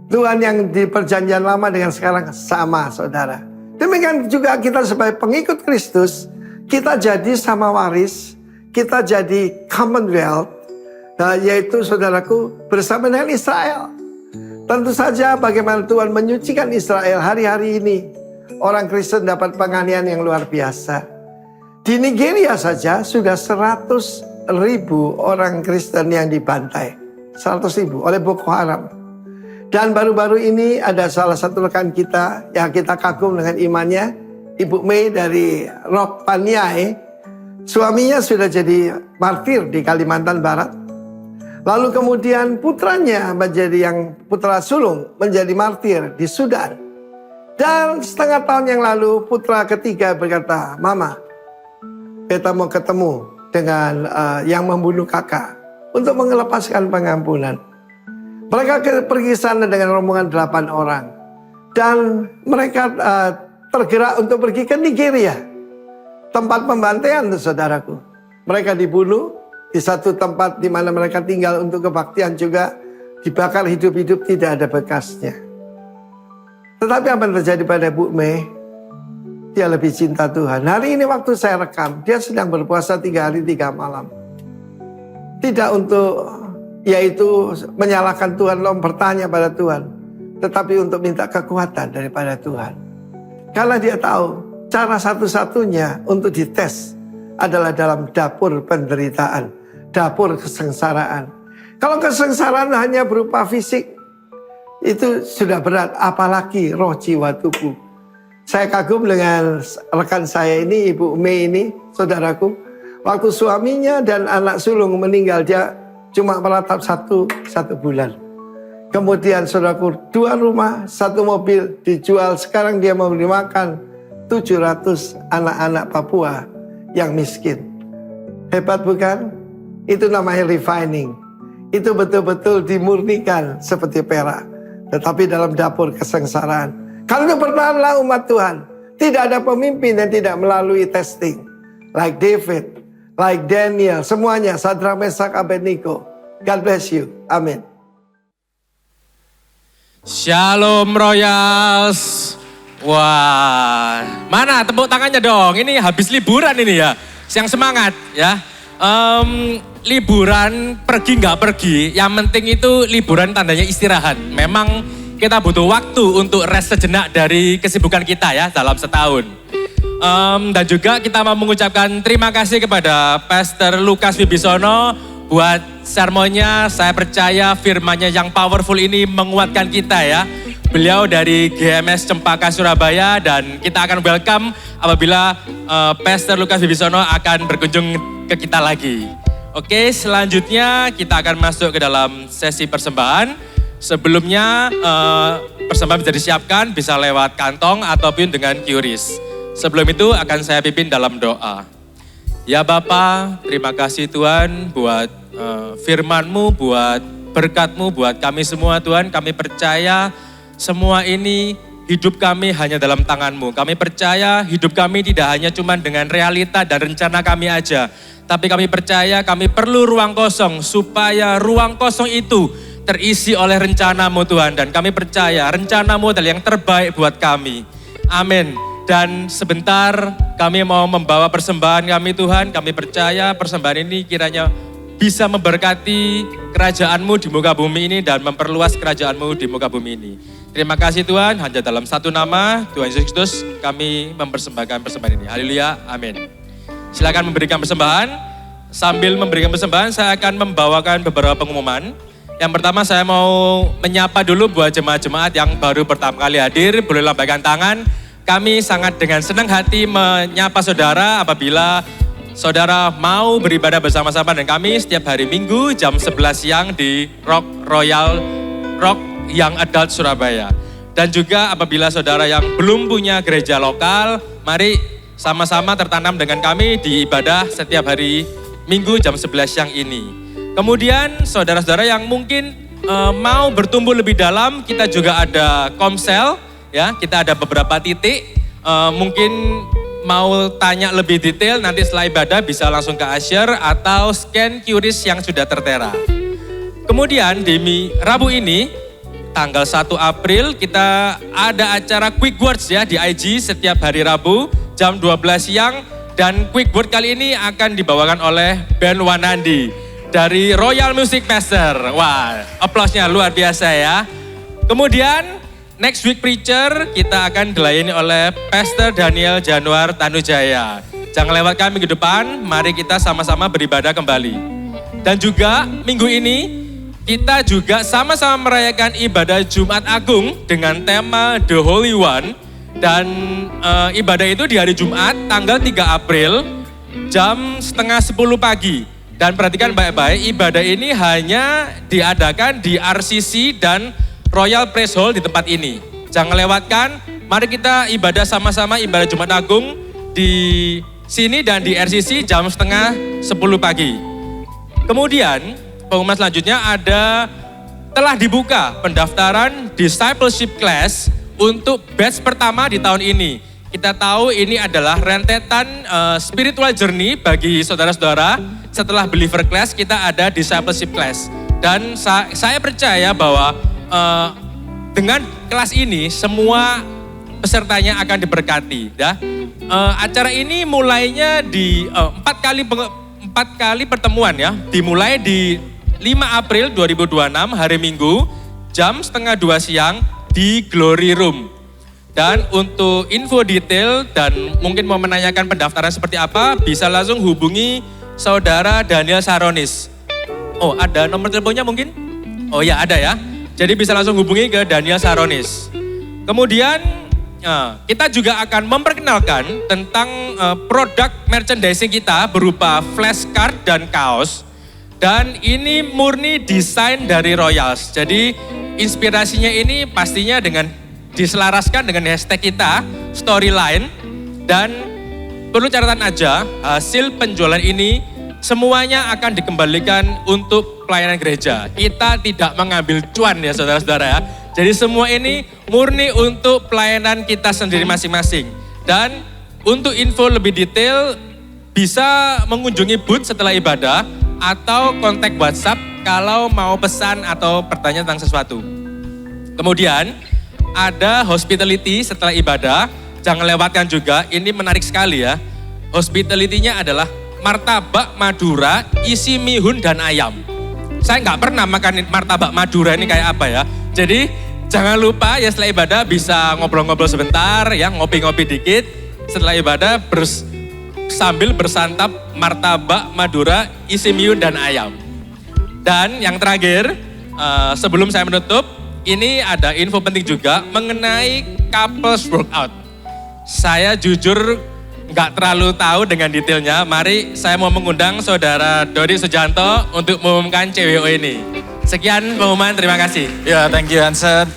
K: Tuhan yang di perjanjian lama dengan sekarang sama, saudara. Demikian juga kita sebagai pengikut Kristus, kita jadi sama waris, kita jadi Commonwealth, yaitu saudaraku bersama dengan Israel. Tentu saja bagaimana Tuhan menyucikan Israel hari-hari ini. Orang Kristen dapat penganiayaan yang luar biasa. Di Nigeria saja sudah 100.000 orang Kristen yang dibantai. 100.000 oleh Boko Haram. Dan baru-baru ini ada salah satu rekan kita yang kita kagum dengan imannya, Ibu Mei dari Rock Paniai. Suaminya sudah jadi martir di Kalimantan Barat. Lalu kemudian putranya menjadi yang putra sulung menjadi martir di Sudan. Dan setengah tahun yang lalu putra ketiga berkata, Mama, beta mau ketemu dengan yang membunuh kakak untuk mengelepaskan pengampunan. Mereka pergi sana dengan rombongan 8 orang. Dan mereka tergerak untuk pergi ke Nigeria. Tempat pembantaian, saudaraku. Mereka dibunuh di satu tempat di mana mereka tinggal untuk kebaktian juga. Dibakar hidup-hidup, tidak ada bekasnya. Tetapi apa yang terjadi pada Bu Mei? Dia lebih cinta Tuhan. Hari ini waktu saya rekam, dia sedang berpuasa 3 hari 3 malam. Tidak untuk, yaitu menyalahkan Tuhan, bertanya pada Tuhan. Tetapi untuk minta kekuatan daripada Tuhan. Karena dia tahu, cara satu-satunya untuk dites adalah dalam dapur penderitaan, dapur kesengsaraan. Kalau kesengsaraan hanya berupa fisik, itu sudah berat, apalagi roh, jiwa, tubuh. Saya kagum dengan rekan saya ini, Ibu Mei ini, saudaraku. Waktu suaminya dan anak sulung meninggal, dia cuma meratap satu bulan. Kemudian saudaraku, 2 rumah, 1 mobil dijual. Sekarang dia memberi makan 700 anak-anak Papua yang miskin. Hebat bukan? Itu namanya refining. Itu betul-betul dimurnikan seperti perak. Tetapi dalam dapur kesengsaraan. Kalau itu bertahanlah umat Tuhan. Tidak ada pemimpin yang tidak melalui testing. Like David. like Daniel, semuanya, Sadrak, Mesak, Abednego. God bless you. Amin.
L: Shalom Royals. Wah, mana tepuk tangannya dong? Ini habis liburan ini ya, yang semangat ya. Liburan pergi nggak pergi, yang penting itu liburan tandanya istirahat. Memang kita butuh waktu untuk rest sejenak dari kesibukan kita ya dalam setahun. Dan juga kita mau mengucapkan terima kasih kepada Pastor Lukas Wibisono buat sermonnya. Saya percaya firman-Nya yang powerful ini menguatkan kita ya. Beliau dari GMS Cempaka Surabaya dan kita akan welcome apabila Pastor Lukas Wibisono akan berkunjung ke kita lagi. Oke, selanjutnya kita akan masuk ke dalam sesi persembahan. Sebelumnya persembahan bisa disiapkan, bisa lewat kantong ataupun dengan QRIS. Sebelum itu akan saya pimpin dalam doa. Ya Bapa, terima kasih Tuhan buat firman-Mu, buat berkat-Mu, buat kami semua Tuhan. Kami percaya semua ini hidup kami hanya dalam tangan-Mu. Kami percaya hidup kami tidak hanya cuma dengan realita dan rencana kami aja. Tapi kami percaya kami perlu ruang kosong supaya ruang kosong itu terisi oleh rencana-Mu Tuhan. Dan kami percaya rencana-Mu adalah yang terbaik buat kami. Amin. Dan sebentar kami mau membawa persembahan kami Tuhan. Kami percaya persembahan ini kiranya bisa memberkati kerajaan-Mu di muka bumi ini dan memperluas kerajaan-Mu di muka bumi ini. Terima kasih Tuhan, hanya dalam satu nama Tuhan Yesus Kristus kami mempersembahkan persembahan ini. Haleluya, amin. Silakan memberikan persembahan. Sambil memberikan persembahan saya akan membawakan beberapa pengumuman. Yang pertama saya mau menyapa dulu buat jemaat-jemaat yang baru pertama kali hadir. Boleh lambaikan tangan. Kami sangat dengan senang hati menyapa saudara apabila saudara mau beribadah bersama-sama dengan kami setiap hari Minggu jam 11 siang di Royal Young Adult Surabaya. Dan juga apabila saudara yang belum punya gereja lokal, mari sama-sama tertanam dengan kami di ibadah setiap hari Minggu jam 11 siang ini. Kemudian saudara-saudara yang mungkin mau bertumbuh lebih dalam, kita juga ada komsel. Ya, kita ada beberapa titik, mungkin mau tanya lebih detail nanti setelah ibadah bisa langsung ke Asher atau scan QRIS yang sudah tertera. Kemudian di Rabu ini, tanggal 1 April kita ada acara Quick Words ya di IG setiap hari Rabu jam 12 siang. Dan Quick Word kali ini akan dibawakan oleh band Wanandi dari Royal Music Master. Wah, aplausnya luar biasa ya. Kemudian next week preacher kita akan dilayani oleh Pastor Daniel Januar Tanujaya. Jangan lewatkan minggu depan, mari kita sama-sama beribadah kembali. Dan juga minggu ini kita juga sama-sama merayakan ibadah Jumat Agung dengan tema The Holy One. Dan ibadah itu di hari Jumat tanggal 3 April jam 9:30 pagi. Dan perhatikan baik-baik, ibadah ini hanya diadakan di RCC dan Royal Praise Hall di tempat ini. Jangan lewatkan, mari kita ibadah sama-sama ibadah Jumat Agung di sini dan di RCC jam 9:30 pagi. Kemudian pengumuman selanjutnya telah dibuka pendaftaran discipleship class untuk batch pertama di tahun ini. Kita tahu ini adalah rentetan spiritual journey bagi saudara-saudara. Setelah believer class kita ada discipleship class. Dan saya percaya bahwa dengan kelas ini semua pesertanya akan diberkati. Ya. Acara ini mulainya di 4 kali pertemuan ya. Dimulai di 5 April 2026 hari Minggu jam 1:30 siang di Glory Room. Dan untuk info detail dan mungkin mau menanyakan pendaftaran seperti apa, bisa langsung hubungi saudara Daniel Saronis. Oh, ada nomor teleponnya mungkin? Oh ya, ada ya. Jadi bisa langsung hubungi ke Daniel Saronis. Kemudian kita juga akan memperkenalkan tentang produk merchandising kita berupa flashcard dan kaos. Dan ini murni desain dari Royals. Jadi inspirasinya ini pastinya diselaraskan dengan hashtag kita, Storyline. Dan perlu catatan aja, hasil penjualan ini semuanya akan dikembalikan untuk pelayanan gereja. Kita tidak mengambil cuan ya saudara-saudara ya. Jadi semua ini murni untuk pelayanan kita sendiri masing-masing. Dan untuk info lebih detail, bisa mengunjungi booth setelah ibadah atau kontak WhatsApp kalau mau pesan atau bertanya tentang sesuatu. Kemudian ada hospitality setelah ibadah, jangan lewatkan juga, ini menarik sekali ya. Hospitality-nya adalah martabak Madura, isi mihun dan ayam. Saya nggak pernah makan martabak Madura ini kayak apa ya. Jadi jangan lupa ya setelah ibadah bisa ngobrol-ngobrol sebentar ya, ngopi-ngopi dikit. Setelah ibadah sambil bersantap martabak Madura, isi mihun dan ayam. Dan yang terakhir, sebelum saya menutup, ini ada info penting juga mengenai couples workout. Saya jujur nggak terlalu tahu dengan detailnya. Mari saya mau mengundang saudara Dodi Sujanto untuk mengumumkan CWO ini. Sekian pengumuman, terima kasih.
I: Ya, thank you Hansen.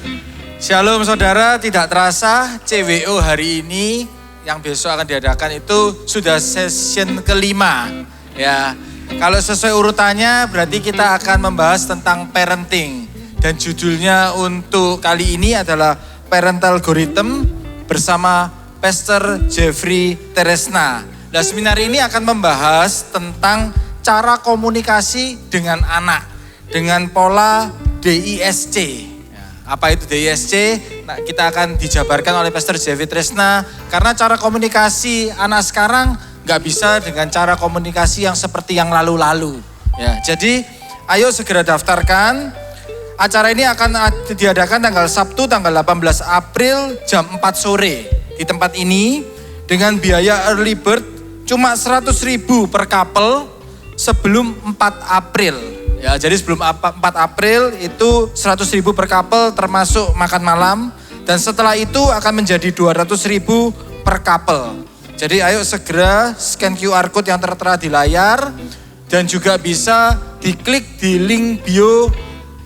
I: Shalom saudara, tidak terasa CWO hari ini yang besok akan diadakan itu sudah session kelima. Ya, kalau sesuai urutannya berarti kita akan membahas tentang parenting. Dan judulnya untuk kali ini adalah Parental Algorithm bersama Pastor Jeffrey Teresna. Nah, seminar ini akan membahas tentang cara komunikasi dengan anak dengan pola DISC. Apa itu DISC? Nah, kita akan dijabarkan oleh Pastor Jeffrey Teresna karena cara komunikasi anak sekarang nggak bisa dengan cara komunikasi yang seperti yang lalu-lalu. Ya, jadi ayo segera daftarkan. Acara ini akan diadakan tanggal Sabtu tanggal 18 April jam 4 sore. Di tempat ini dengan biaya early bird cuma 100.000 per couple sebelum 4 April. Ya, jadi sebelum 4 April itu 100.000 per couple termasuk makan malam dan setelah itu akan menjadi 200.000 per couple. Jadi ayo segera scan QR code yang tertera di layar dan juga bisa diklik di link bio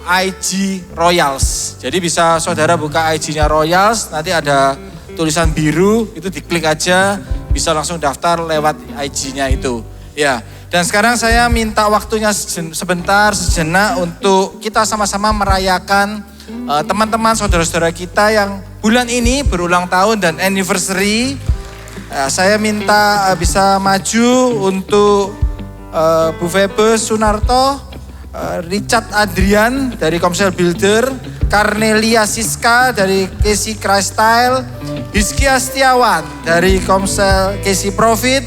I: IG Royals. Jadi bisa saudara buka IG-nya Royals, nanti ada tulisan biru, itu diklik aja, bisa langsung daftar lewat IG-nya itu. Ya, dan sekarang saya minta waktunya sebentar, sejenak untuk kita sama-sama merayakan teman-teman saudara-saudara kita yang bulan ini berulang tahun dan anniversary. Saya minta bisa maju untuk Bu Febe Sunarto, Richard Adrian dari Komsel Builder, Karnelia Siska dari Casey Christyle, Hizkia Setiawan dari Komsel Casey Profit,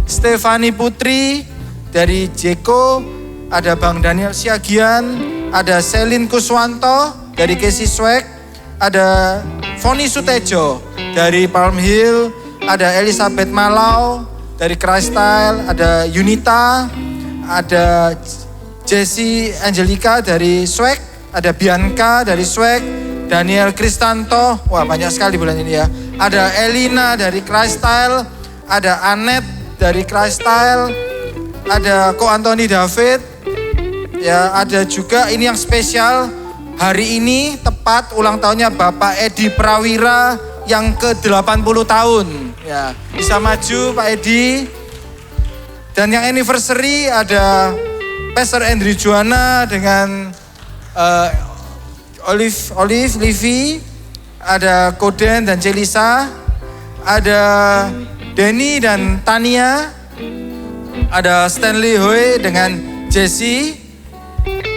I: Stefani Putri dari Jeko, ada Bang Daniel Siagian, ada Selin Kuswanto dari Casey Swag, ada Foni Sutejo dari Palm Hill, ada Elizabeth Malau dari Christyle, ada Yunita, ada Jessie Angelica dari Swag, ada Bianca dari Swag, Daniel Kristanto, wah banyak sekali bulan ini ya. Ada Elina dari Christyle, ada Anet dari Christyle, ada Ko Anthony David, ya ada juga ini yang spesial, hari ini tepat ulang tahunnya Bapak Edi Prawira yang ke-80 tahun. Ya, bisa maju Pak Edi. Dan yang anniversary ada Pastor Andrew Juana dengan Olive, Livi, ada Koden dan Celisa, ada Denny dan Tania, ada Stanley Hoy dengan Jesse,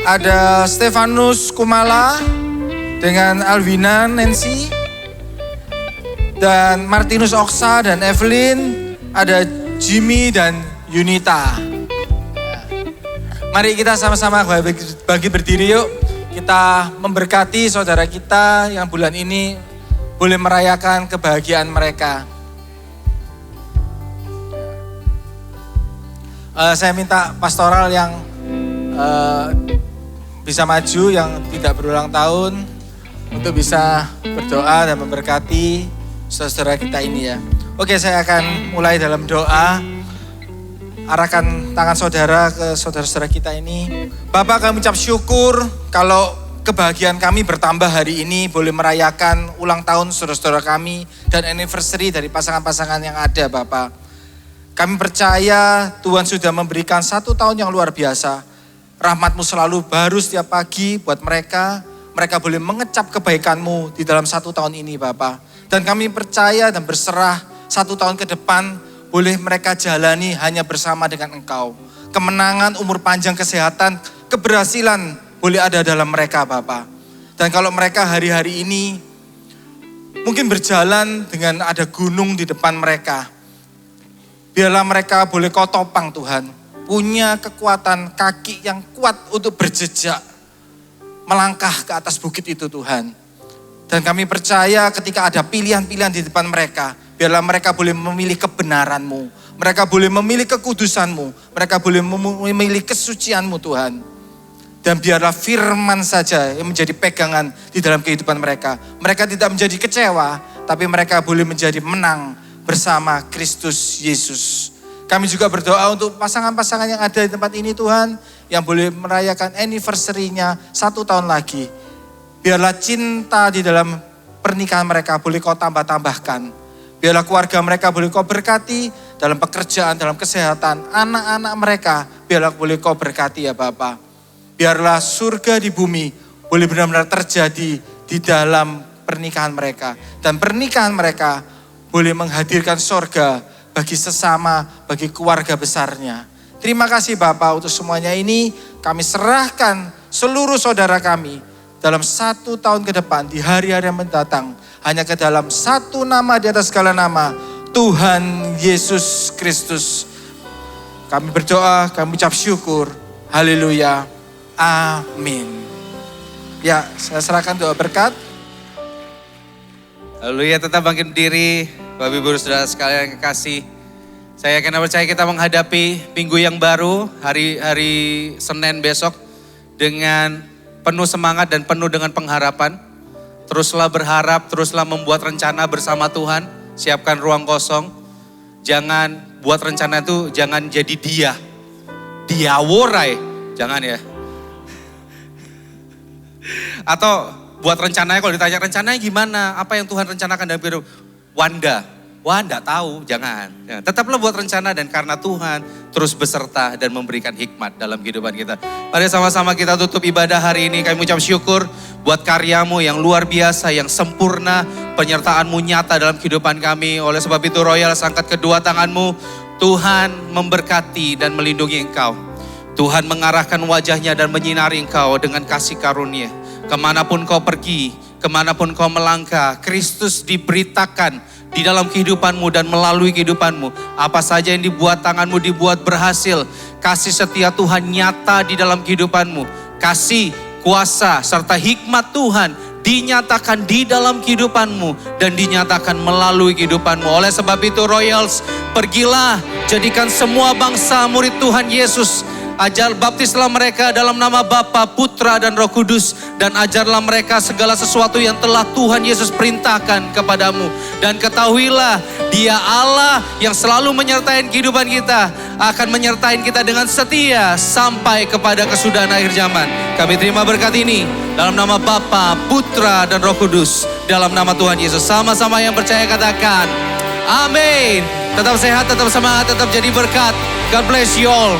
I: ada Stefanus Kumala dengan Alvina Nancy, dan Martinus Oksa dan Evelyn, ada Jimmy dan Yunita. Mari kita sama-sama bagi berdiri yuk. Kita memberkati saudara kita yang bulan ini boleh merayakan kebahagiaan mereka. Saya minta pastoral yang bisa maju, yang tidak berulang tahun, untuk bisa berdoa dan memberkati saudara kita ini ya. Oke, saya akan mulai dalam doa. Arahkan tangan saudara ke saudara-saudara kita ini. Bapak, kami ucap syukur kalau kebahagiaan kami bertambah hari ini boleh merayakan ulang tahun saudara-saudara kami dan anniversary dari pasangan-pasangan yang ada Bapak. Kami percaya Tuhan sudah memberikan 1 tahun yang luar biasa. Rahmat-Mu selalu baru setiap pagi buat mereka. Mereka boleh mengecap kebaikan-Mu di dalam 1 tahun ini Bapak. Dan kami percaya dan berserah 1 tahun ke depan boleh mereka jalani hanya bersama dengan Engkau. Kemenangan, umur panjang, kesehatan, keberhasilan boleh ada dalam mereka Bapa. Dan kalau mereka hari-hari ini mungkin berjalan dengan ada gunung di depan mereka, biarlah mereka boleh Kau topang Tuhan. Punya kekuatan kaki yang kuat untuk berjejak, melangkah ke atas bukit itu Tuhan. Dan kami percaya ketika ada pilihan-pilihan di depan mereka, biarlah mereka boleh memilih kebenaran-Mu. Mereka boleh memilih kekudusan-Mu. Mereka boleh memilih kesucian-Mu Tuhan. Dan biarlah firman saja yang menjadi pegangan di dalam kehidupan mereka. Mereka tidak menjadi kecewa, tapi mereka boleh menjadi menang bersama Kristus Yesus. Kami juga berdoa untuk pasangan-pasangan yang ada di tempat ini Tuhan, yang boleh merayakan anniversary-nya 1 tahun lagi. Biarlah cinta di dalam pernikahan mereka boleh Kau tambah-tambahkan. Biarlah keluarga mereka boleh Kau berkati dalam pekerjaan, dalam kesehatan. Anak-anak mereka biarlah boleh Kau berkati ya Bapa. Biarlah surga di bumi boleh benar-benar terjadi di dalam pernikahan mereka. Dan pernikahan mereka boleh menghadirkan surga bagi sesama, bagi keluarga besarnya. Terima kasih Bapak untuk semuanya ini. Kami serahkan seluruh saudara kami dalam 1 tahun ke depan, di hari-hari yang mendatang, hanya ke dalam satu nama di atas segala nama, Tuhan Yesus Kristus. Kami berdoa, kami ucap syukur. Haleluya. Amin. Ya, saya serahkan doa berkat.
J: Haleluya, tetap bangkit berdiri. Bapak Ibu Saudara sekalian yang kekasih. Saya akan percaya kita menghadapi minggu yang baru, hari Senin besok, dengan penuh semangat dan penuh dengan pengharapan. Teruslah berharap, teruslah membuat rencana bersama Tuhan. Siapkan ruang kosong. Jangan buat rencana itu, jangan jadi diaworai. Jangan ya. Atau buat rencananya, kalau ditanya rencananya gimana? Apa yang Tuhan rencanakan dalam hidup? Wah enggak tahu, jangan. Tetaplah buat rencana dan karena Tuhan terus beserta dan memberikan hikmat dalam kehidupan kita. Mari sama-sama kita tutup ibadah hari ini. Kami ucap syukur buat karya-Mu yang luar biasa, yang sempurna. Penyertaan-Mu nyata dalam kehidupan kami. Oleh sebab itu Royal, angkat kedua tangan-Mu. Tuhan memberkati dan melindungi Engkau. Tuhan mengarahkan wajahnya dan menyinari Engkau dengan kasih karunia. Kemanapun kau pergi, kemanapun kau melangkah, Kristus diberitakan di dalam kehidupanmu dan melalui kehidupanmu. Apa saja yang dibuat tanganmu dibuat berhasil. Kasih setia Tuhan nyata di dalam kehidupanmu. Kasih, kuasa, serta hikmat Tuhan dinyatakan di dalam kehidupanmu dan dinyatakan melalui kehidupanmu. Oleh sebab itu Royals, pergilah, jadikan semua bangsa murid Tuhan Yesus. Ajar baptislah mereka dalam nama Bapa, Putra dan Roh Kudus. Dan ajarlah mereka segala sesuatu yang telah Tuhan Yesus perintahkan kepadamu. Dan ketahuilah Dia Allah yang selalu menyertai kehidupan kita. Akan menyertai kita dengan setia sampai kepada kesudahan akhir zaman. Kami terima berkat ini dalam nama Bapa, Putra dan Roh Kudus. Dalam nama Tuhan Yesus. Sama-sama yang percaya katakan amin. Tetap sehat, tetap semangat, tetap jadi berkat. God bless you all.